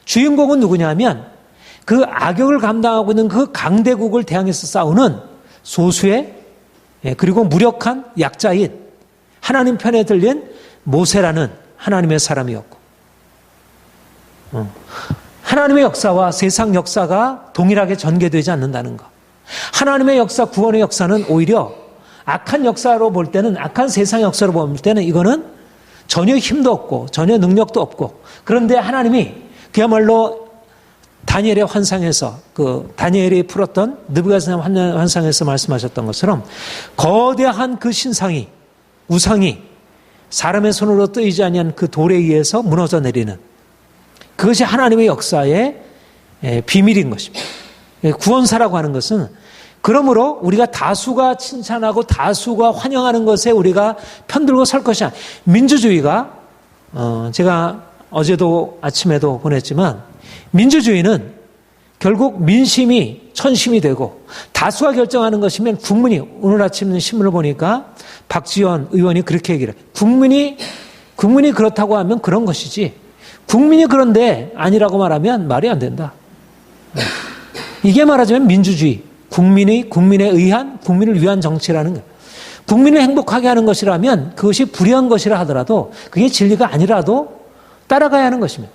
주인공은 누구냐면 그 악역을 감당하고 있는 그 강대국을 대항해서 싸우는 소수의 그리고 무력한 약자인 하나님 편에 들린 모세라는 하나님의 사람이었고 하나님의 역사와 세상 역사가 동일하게 전개되지 않는다는 것. 하나님의 역사, 구원의 역사는 오히려 악한 역사로 볼 때는 악한 세상 역사로 볼 때는 이거는 전혀 힘도 없고 전혀 능력도 없고 그런데 하나님이 그야말로 다니엘의 환상에서 다니엘이 풀었던 느부갓네살 환상에서 말씀하셨던 것처럼 거대한 그 신상이 우상이 사람의 손으로 뜨이지 아니한 그 돌에 의해서 무너져 내리는 그것이 하나님의 역사의 비밀인 것입니다. 구원사라고 하는 것은 그러므로 우리가 다수가 칭찬하고 다수가 환영하는 것에 우리가 편들고 설 것이 아니라 민주주의가 제가 어제도 아침에도 보냈지만 민주주의는 결국 민심이 천심이 되고 다수가 결정하는 것이면 국민이 오늘 아침 신문을 보니까 박지원 의원이 그렇게 얘기를 해요. 국민이 그렇다고 하면 그런 것이지 국민이 그런데 아니라고 말하면 말이 안 된다. 이게 말하자면 민주주의 국민에 의한 국민을 위한 정치라는 거예요. 국민을 행복하게 하는 것이라면 그것이 불의한 것이라 하더라도 그게 진리가 아니라도 따라가야 하는 것입니다.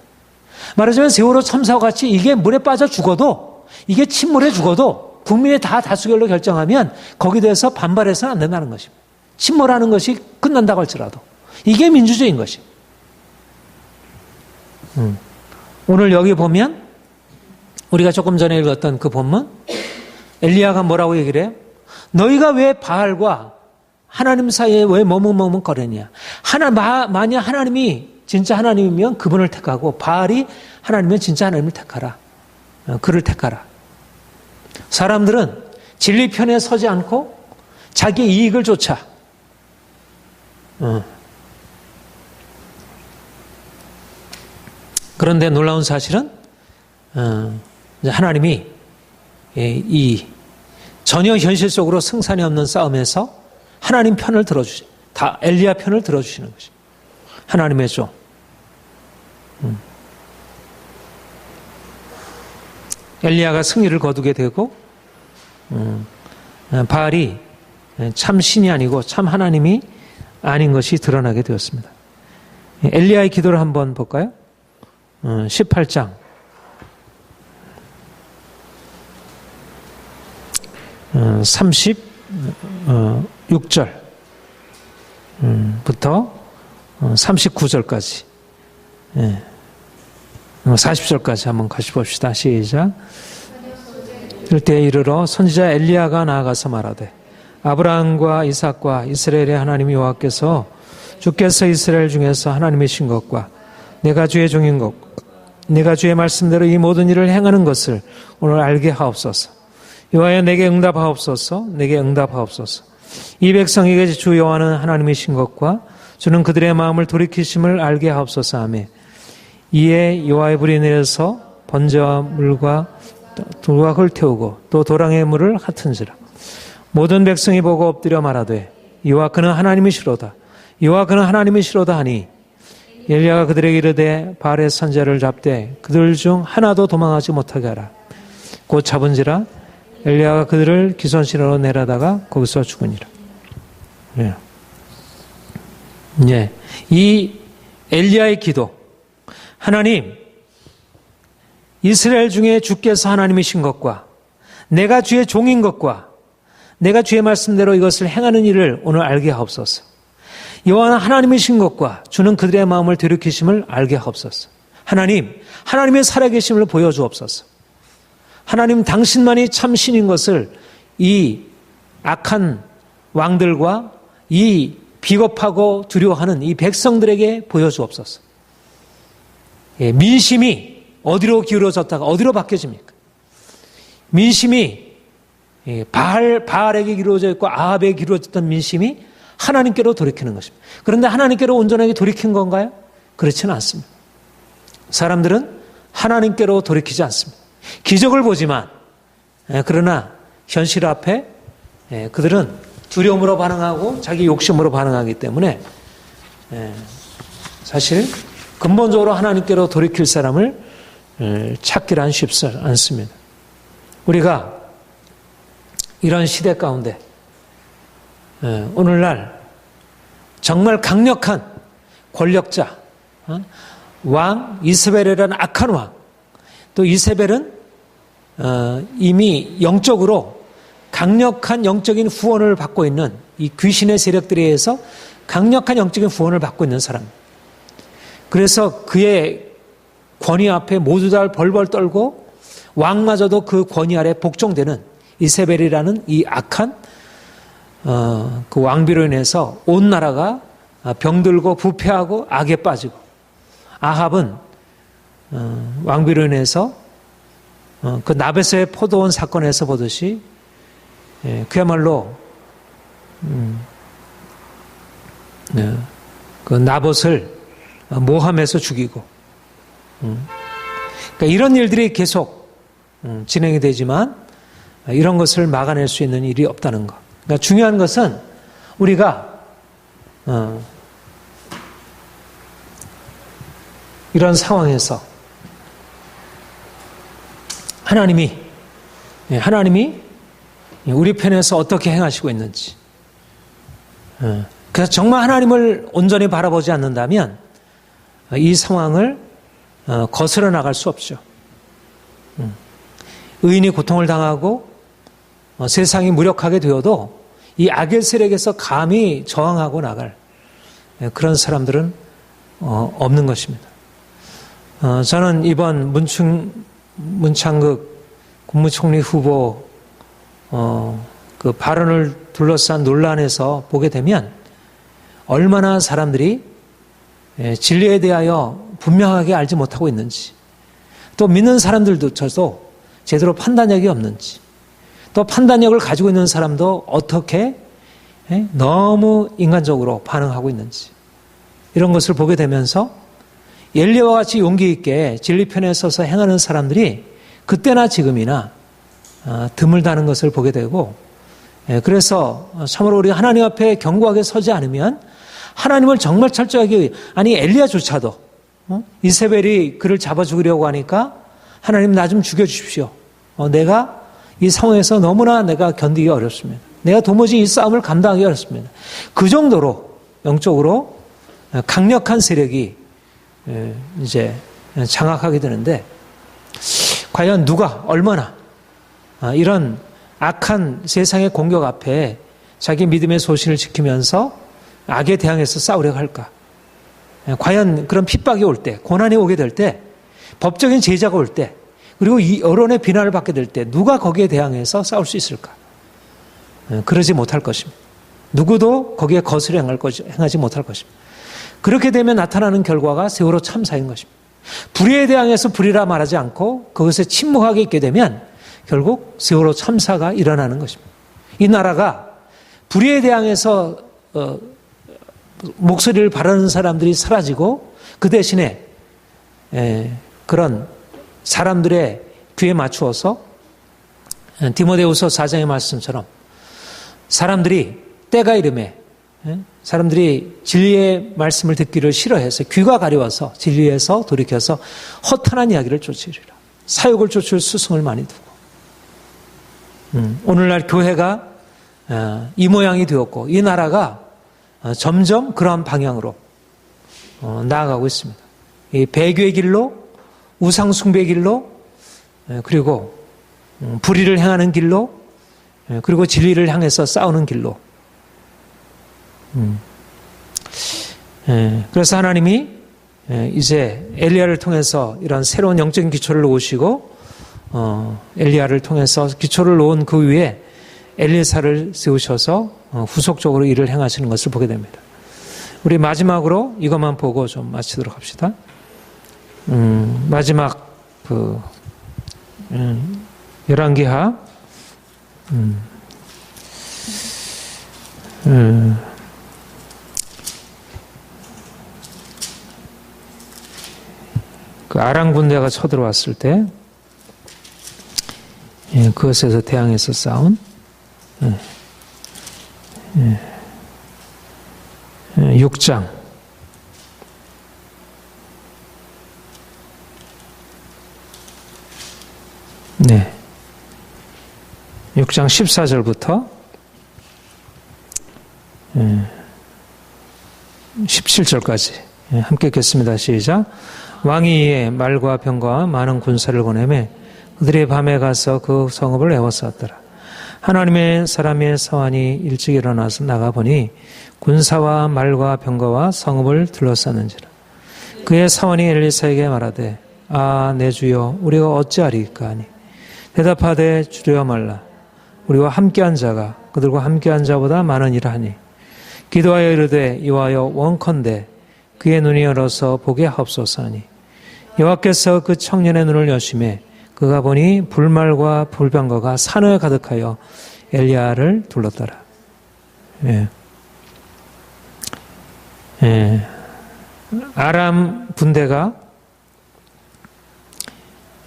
말하자면 세월호 참사와 같이 이게 물에 빠져 죽어도 이게 침몰해 죽어도 국민이 다 다수결로 결정하면 거기에 대해서 반발해서는 안 된다는 것입니다. 침몰하는 것이 끝난다고 할지라도 이게 민주주의인 것입니다. 오늘 여기 보면 우리가 조금 전에 읽었던 그 본문 엘리야가 뭐라고 얘기를 해요? 너희가 왜 바알과 하나님 사이에 왜 머뭇머뭇거리냐? 만약 하나님이 진짜 하나님이면 그분을 택하고 바알이 하나님이면 진짜 하나님을 택하라. 그를 택하라. 사람들은 진리 편에 서지 않고 자기 이익을 쫓아. 그런데 놀라운 사실은 하나님이 이 전혀 현실적으로 승산이 없는 싸움에서 하나님 편을 다 엘리야 편을 들어주시는 것이 하나님의 종. 엘리야가 승리를 거두게 되고 바알이 참 신이 아니고 참 하나님이 아닌 것이 드러나게 되었습니다. 엘리야의 기도를 한번 볼까요? 18장 36절부터 39절까지 40절까지 한번 같이 봅시다. 시작. 이때 이르러 선지자 엘리야가 나아가서 말하되 아브라함과 이삭과 이스라엘의 하나님 여호와께서 주께서 이스라엘 중에서 하나님이신 것과 내가 주의 종인 것 내가 주의 말씀대로 이 모든 일을 행하는 것을 오늘 알게 하옵소서. 여호와여 내게 응답하옵소서. 내게 응답하옵소서. 이 백성에게 주 여호와는 하나님이신 것과 주는 그들의 마음을 돌이키심을 알게 하옵소서 하며 이에 여호와의 불이 내려서 번제와 물과 돌과 흙태우고 또 도랑의 물을 핫은지라. 모든 백성이 보고 엎드려 말하되 여호와 그는 하나님이시로다. 여호와 그는 하나님이시로다 하니 엘리야가 그들에게 이르되 바알의 선지자를 잡되 그들 중 하나도 도망하지 못하게 하라. 곧 잡은지라 엘리야가 그들을 기손신으로 내려다가 거기서 죽으니라. 이 엘리야의 기도, 하나님 이스라엘 중에 주께서 하나님이신 것과 내가 주의 종인 것과 내가 주의 말씀대로 이것을 행하는 일을 오늘 알게 하옵소서. 여호와는 하나님이신 것과 주는 그들의 마음을 돌이키심을 알게 하옵소서. 하나님, 하나님의 살아계심을 보여주옵소서. 하나님 당신만이 참 신인 것을 이 악한 왕들과 이 비겁하고 두려워하는 이 백성들에게 보여주옵소서. 민심이 어디로 기울어졌다가 어디로 바뀌어집니까? 민심이 바알에게 기울어져 있고 아합에게 기울어졌던 민심이 하나님께로 돌이키는 것입니다. 그런데 하나님께로 온전하게 돌이킨 건가요? 그렇지는 않습니다. 사람들은 하나님께로 돌이키지 않습니다. 기적을 보지만 그러나 현실 앞에 그들은 두려움으로 반응하고 자기 욕심으로 반응하기 때문에 사실 근본적으로 하나님께로 돌이킬 사람을 찾기란 쉽지 않습니다. 우리가 이런 시대 가운데 오늘날 정말 강력한 권력자 왕 이세벨이라는 악한 왕, 또 이세벨은 이미 영적으로 강력한 영적인 후원을 받고 있는 이 귀신의 세력들에 의해서 강력한 영적인 후원을 받고 있는 사람. 그래서 그의 권위 앞에 모두 다 벌벌 떨고 왕마저도 그 권위 아래 복종되는 이세벨이라는 이 악한 그 왕비로 인해서 온 나라가 병들고 부패하고 악에 빠지고, 아합은 왕비로 인해서 그 나벳의 포도원 사건에서 보듯이 그야말로 그 나봇을 모함해서 죽이고, 그러니까 이런 일들이 계속 진행이 되지만 이런 것을 막아낼 수 있는 일이 없다는 것. 그러니까 중요한 것은 우리가 이런 상황에서 하나님이 우리 편에서 어떻게 행하시고 있는지, 그래서 정말 하나님을 온전히 바라보지 않는다면 이 상황을 거스러 나갈 수 없죠. 의인이 고통을 당하고 세상이 무력하게 되어도 이 악의 세력에서 감히 저항하고 나갈 그런 사람들은 없는 것입니다. 저는 이번 문창극 국무총리 후보 그 발언을 둘러싼 논란에서 보게 되면 얼마나 사람들이 진리에 대하여 분명하게 알지 못하고 있는지, 또 믿는 사람들조차도 제대로 판단력이 없는지, 또 판단력을 가지고 있는 사람도 어떻게 너무 인간적으로 반응하고 있는지, 이런 것을 보게 되면서 엘리야와 같이 용기 있게 진리편에 서서 행하는 사람들이 그때나 지금이나 드물다는 것을 보게 되고, 그래서 참으로 우리 하나님 앞에 견고하게 서지 않으면 하나님을 정말 철저하게, 아니 엘리야조차도 이세벨이 그를 잡아 죽이려고 하니까 하나님 나 좀 죽여주십시오. 내가 이 상황에서 너무나 내가 견디기 어렵습니다. 내가 도무지 이 싸움을 감당하기 어렵습니다. 그 정도로 영적으로 강력한 세력이 이제 장악하게 되는데, 과연 누가 얼마나 이런 악한 세상의 공격 앞에 자기 믿음의 소신을 지키면서 악에 대항해서 싸우려고 할까? 과연 그런 핍박이 올 때, 고난이 오게 될 때, 법적인 제재가 올 때, 그리고 이 여론의 비난을 받게 될 때 누가 거기에 대항해서 싸울 수 있을까? 그러지 못할 것입니다. 누구도 거기에 거스려 행하지 못할 것입니다. 그렇게 되면 나타나는 결과가 세월호 참사인 것입니다. 불의에 대항해서 불의라 말하지 않고 그것에 침묵하게 있게 되면 결국 세월호 참사가 일어나는 것입니다. 이 나라가 불의에 대항해서 목소리를 바라는 사람들이 사라지고 그 대신에 그런 사람들의 귀에 맞추어서 디모데후서 4장의 말씀처럼 사람들이 때가 이름에 사람들이 진리의 말씀을 듣기를 싫어해서 귀가 가려워서 진리에서 돌이켜서 허탄한 이야기를 쫓으리라. 사욕을 쫓을 스승을 많이 두고, 오늘날 교회가 이 모양이 되었고 이 나라가 점점 그러한 방향으로 나아가고 있습니다. 이 배교의 길로, 우상 숭배의 길로, 그리고 불의를 행하는 길로, 그리고 진리를 향해서 싸우는 길로. 그래서 하나님이 이제 엘리야를 통해서 이런 새로운 영적인 기초를 놓으시고, 엘리야를 통해서 기초를 놓은 그 위에 엘리사를 세우셔서 후속적으로 일을 행하시는 것을 보게 됩니다. 우리 마지막으로 이것만 보고 좀 마치도록 합시다. 마지막 열왕기하 그 아람 군대가 쳐들어왔을 때 그것에서 대항해서 싸운 6장 네. 6장 14절부터 17절까지 함께 읽겠습니다. 시작. 왕이 이에 말과 병과 많은 군사를 보내매 그들이 밤에 가서 그 성읍을 에워쌌더라. 하나님의 사람의 사환이 일찍 일어나서 나가보니 군사와 말과 병거와 성읍을 둘러쌌는지라. 그의 사환이 엘리사에게 말하되 아 내 주여 우리가 어찌하리까 하니 대답하되 두려워 말라. 우리와 함께한 자가 그들과 함께한 자보다 많으니라 하니 기도하여 이르되 이와여 원컨대 그의 눈이 열어서 보게 하옵소서 하니 여호와께서 그 청년의 눈을 여심해 그가 보니 불말과 불병거가 산을 가득하여 엘리야를 둘렀더라. 예. 예. 아람 군대가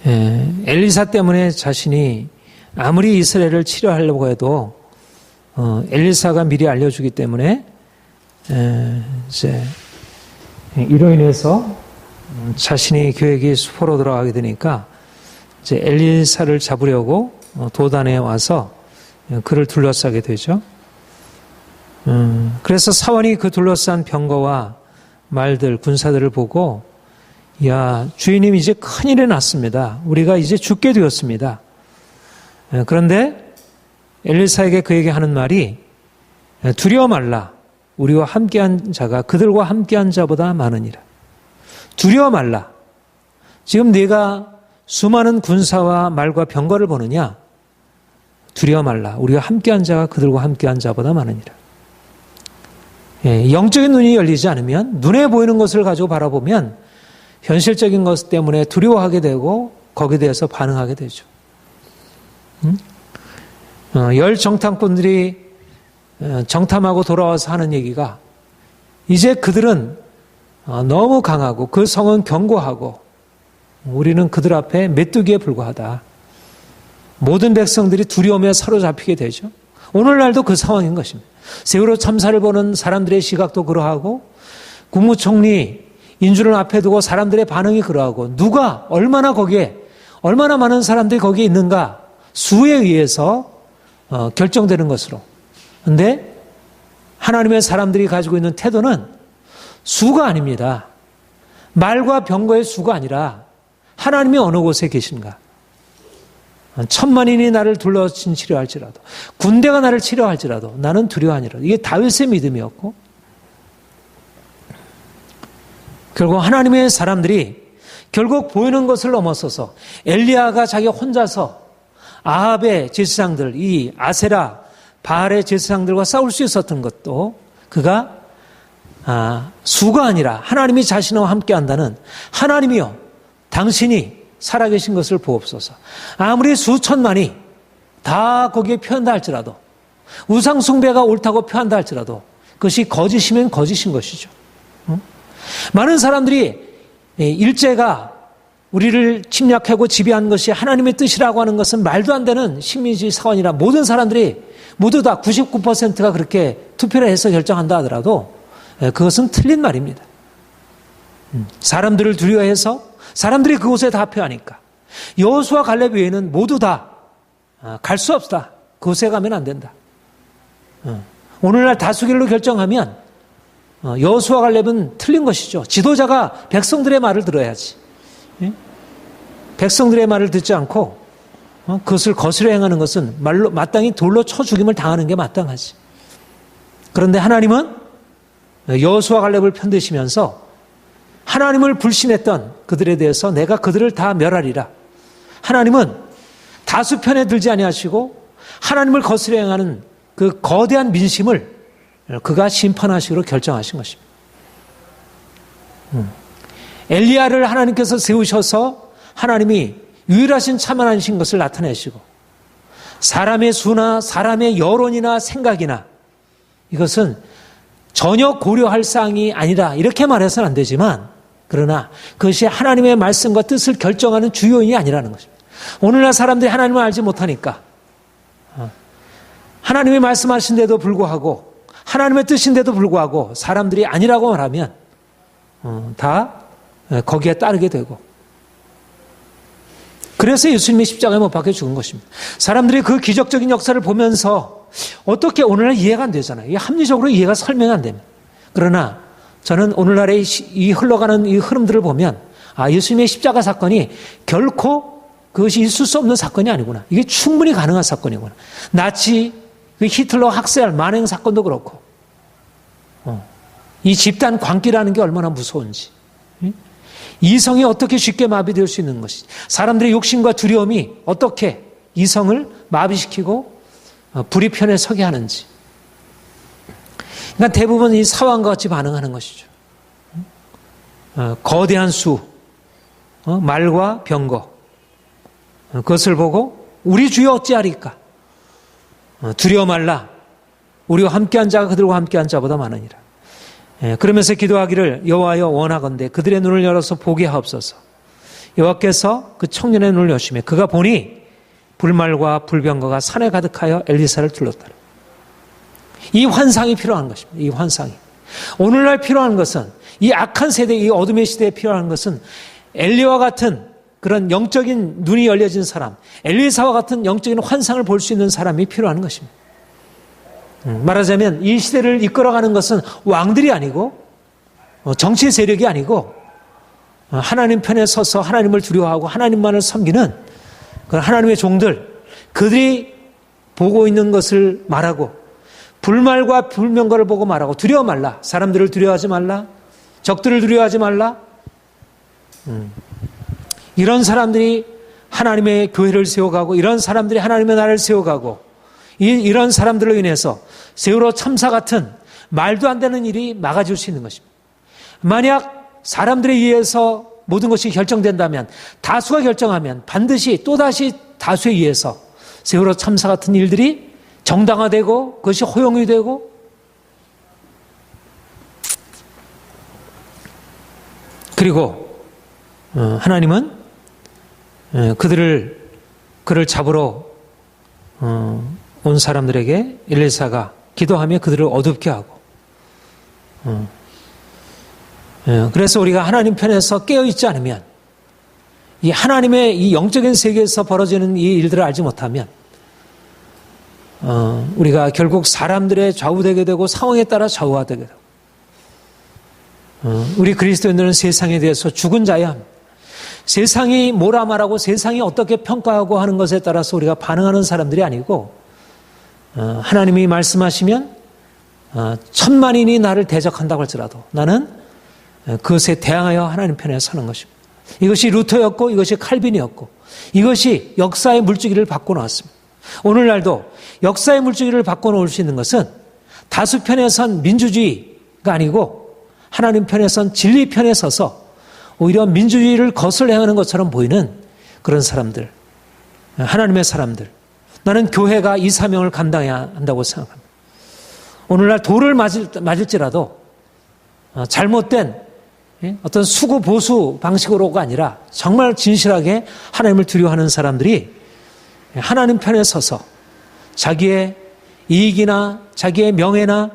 엘리사 때문에 자신이 아무리 이스라엘을 치료하려고 해도 엘리사가 미리 알려주기 때문에 이제 이로 인해서 자신이 계획이 수포로 들어가게 되니까 이제 엘리사를 잡으려고 도단에 와서 그를 둘러싸게 되죠. 그래서 사원이 그 둘러싼 병거와 말들, 군사들을 보고 야, 주인님 이제 큰일이 났습니다. 우리가 이제 죽게 되었습니다. 그런데 엘리사에게 그에게 하는 말이 두려워 말라. 우리와 함께한 자가 그들과 함께한 자보다 많으니라. 두려워 말라. 지금 네가 수많은 군사와 말과 병거를 보느냐? 두려워 말라. 우리와 함께한 자가 그들과 함께한 자보다 많으니라. 영적인 눈이 열리지 않으면 눈에 보이는 것을 가지고 바라보면 현실적인 것 때문에 두려워하게 되고 거기에 대해서 반응하게 되죠. 열 정탐꾼들이 정탐하고 돌아와서 하는 얘기가 이제 그들은 너무 강하고 그 성은 견고하고 우리는 그들 앞에 메뚜기에 불과하다. 모든 백성들이 두려움에 사로잡히게 되죠. 오늘날도 그 상황인 것입니다. 세월호 참사를 보는 사람들의 시각도 그러하고 국무총리 인준을 앞에 두고 사람들의 반응이 그러하고 누가 얼마나 많은 사람들이 거기에 있는가 수에 의해서 결정되는 것으로. 그런데 하나님의 사람들이 가지고 있는 태도는 수가 아닙니다. 말과 병거의 수가 아니라 하나님이 어느 곳에 계신가. 10,000만인이 나를 둘러친 치료할지라도 군대가 나를 치료할지라도 나는 두려워하니라. 이게 다윗의 믿음이었고 결국 하나님의 사람들이 결국 보이는 것을 넘어서서 엘리야가 자기 혼자서 아합의 제사장들, 이 아세라, 바알의 제사장들과 싸울 수 있었던 것도 그가 수가 아니라 하나님이 자신과 함께한다는 하나님이여 당신이 살아계신 것을 보옵소서. 아무리 수천만이 다 거기에 표한다 할지라도 우상숭배가 옳다고 표한다 할지라도 그것이 거짓이면 거짓인 것이죠. 많은 사람들이 일제가 우리를 침략하고 지배한 것이 하나님의 뜻이라고 하는 것은 말도 안 되는 식민지 사원이라 모든 사람들이 모두 다 99%가 그렇게 투표를 해서 결정한다 하더라도 그것은 틀린 말입니다. 사람들을 두려워해서 사람들이 그곳에 다 표하니까 여호수아 갈렙 외에는 모두 다 갈 수 없다. 그곳에 가면 안 된다. 오늘날 다수결로 결정하면 여호수아 갈렙은 틀린 것이죠. 지도자가 백성들의 말을 들어야지. 백성들의 말을 듣지 않고 그것을 거스려 행하는 것은 말로 마땅히 돌로 쳐 죽임을 당하는 게 마땅하지. 그런데 하나님은 여호수아 갈렙을 편드시면서 하나님을 불신했던 그들에 대해서 내가 그들을 다 멸하리라. 하나님은 다수 편에 들지 아니하시고 하나님을 거스려 행하는 그 거대한 민심을 그가 심판하시기로 결정하신 것입니다. 엘리야를 하나님께서 세우셔서 하나님이 유일하신 참만하신 것을 나타내시고 사람의 수나 사람의 여론이나 생각이나 이것은 전혀 고려할 사항이 아니라 이렇게 말해서는 안 되지만 그러나 그것이 하나님의 말씀과 뜻을 결정하는 주요인이 아니라는 것입니다. 오늘날 사람들이 하나님을 알지 못하니까 하나님이 말씀하신데도 불구하고 하나님의 뜻인데도 불구하고 사람들이 아니라고 말하면 다 거기에 따르게 되고 그래서 예수님이 십자가에 못 박혀 죽은 것입니다. 사람들이 그 기적적인 역사를 보면서 어떻게 오늘날 이해가 안 되잖아요. 이게 합리적으로 이해가 설명이 안 됩니다. 그러나 저는 오늘날의 이 흘러가는 이 흐름들을 보면 예수님의 십자가 사건이 결코 그것이 있을 수 없는 사건이 아니구나. 이게 충분히 가능한 사건이구나. 나치, 그 히틀러 학살 만행 사건도 그렇고 이 집단 광기라는 게 얼마나 무서운지 이성이 어떻게 쉽게 마비될 수 있는 것인지 사람들의 욕심과 두려움이 어떻게 이성을 마비시키고 불의 편에 서게 하는지. 그러니까 대부분 이 사왕과 같이 반응하는 것이죠. 거대한 수, 말과 병거, 그것을 보고 우리 주여 어찌하리까? 두려워 말라. 우리와 함께한 자가 그들과 함께한 자보다 많으니라. 그러면서 기도하기를 여호와여 원하건대 그들의 눈을 열어서 보게 하옵소서. 여호와께서 그 청년의 눈을 여시매 그가 보니 불말과 불병거가 산에 가득하여 엘리사를 둘렀더라. 이 환상이 필요한 것입니다. 이 환상이. 오늘날 필요한 것은 이 악한 세대, 이 어둠의 시대에 필요한 것은 엘리와 같은 그런 영적인 눈이 열려진 사람, 엘리사와 같은 영적인 환상을 볼 수 있는 사람이 필요한 것입니다. 말하자면 이 시대를 이끌어가는 것은 왕들이 아니고 정치 세력이 아니고 하나님 편에 서서 하나님을 두려워하고 하나님만을 섬기는 그런 하나님의 종들, 그들이 보고 있는 것을 말하고 불말과 불명거를 보고 말하고 두려워 말라. 사람들을 두려워하지 말라. 적들을 두려워하지 말라. 이런 사람들이 하나님의 교회를 세워가고 이런 사람들이 하나님의 나라를 세워가고 이런 사람들로 인해서 세월호 참사 같은 말도 안 되는 일이 막아질 수 있는 것입니다. 만약 사람들에 의해서 모든 것이 결정된다면 다수가 결정하면 반드시 또다시 다수에 의해서 세월호 참사 같은 일들이 정당화되고 그것이 허용이 되고 그리고 하나님은 그를 잡으러 온 사람들에게 엘리사가 기도하며 그들을 어둡게 하고 그래서 우리가 하나님 편에서 깨어있지 않으면 이 하나님의 이 영적인 세계에서 벌어지는 이 일들을 알지 못하면 우리가 결국 사람들의 좌우되게 되고 상황에 따라 좌우하게 되고 우리 그리스도인들은 세상에 대해서 죽은 자야 합니다. 세상이 뭐라 말하고 세상이 어떻게 평가하고 하는 것에 따라서 우리가 반응하는 사람들이 아니고 하나님이 말씀하시면 천만인이 나를 대적한다고 할지라도 나는 그것에 대항하여 하나님 편에 서는 것입니다. 이것이 루터였고 이것이 칼빈이었고 이것이 역사의 물주기를 바꿔놓았습니다. 오늘날도 역사의 물주기를 바꿔놓을 수 있는 것은 다수 편에 선 민주주의가 아니고 하나님 편에 선 진리 편에 서서 오히려 민주주의를 거슬러 행하는 것처럼 보이는 그런 사람들, 하나님의 사람들. 나는 교회가 이 사명을 감당해야 한다고 생각합니다. 오늘날 돌을 맞을지라도 잘못된 어떤 수구 보수 방식으로가 아니라 정말 진실하게 하나님을 두려워하는 사람들이 하나님 편에 서서 자기의 이익이나 자기의 명예나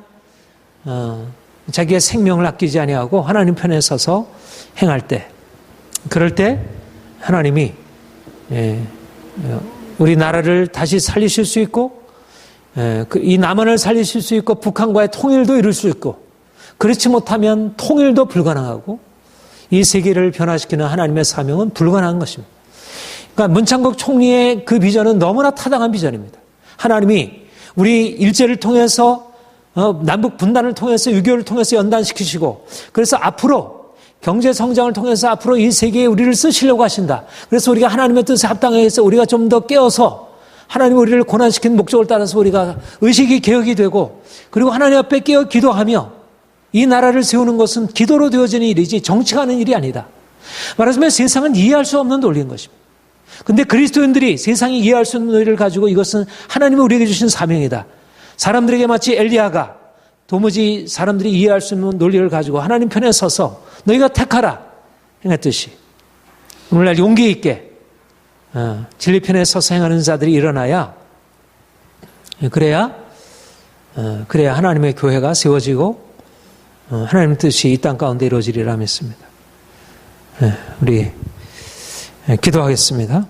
자기의 생명을 아끼지 아니하고 하나님 편에 서서 행할 때, 그럴 때 하나님이 우리 나라를 다시 살리실 수 있고 이 남한을 살리실 수 있고 북한과의 통일도 이룰 수 있고 그렇지 못하면 통일도 불가능하고 이 세계를 변화시키는 하나님의 사명은 불가능한 것입니다. 그러니까 문창국 총리의 그 비전은 너무나 타당한 비전입니다. 하나님이 우리 일제를 통해서 남북 분단을 통해서 6.25를 통해서 연단시키시고 그래서 앞으로 경제 성장을 통해서 앞으로 이 세계에 우리를 쓰시려고 하신다. 그래서 우리가 하나님의 뜻에 합당해서 우리가 좀 더 깨어서 하나님이 우리를 고난시키는 목적을 따라서 우리가 의식이 개혁이 되고 그리고 하나님 앞에 깨어 기도하며 이 나라를 세우는 것은 기도로 되어지는 일이지 정치가 하는 일이 아니다. 말하자면 세상은 이해할 수 없는 논리인 것입니다. 그런데 그리스도인들이 세상이 이해할 수 없는 논리를 가지고 이것은 하나님이 우리에게 주신 사명이다. 사람들에게 마치 엘리야가 도무지 사람들이 이해할 수 없는 논리를 가지고 하나님 편에 서서 너희가 택하라 행했듯이 오늘날 용기 있게 진리 편에 서서 행하는 자들이 일어나야 그래야 하나님의 교회가 세워지고 하나님의 뜻이 이 땅 가운데 이루어지리라 믿습니다. 우리 기도하겠습니다.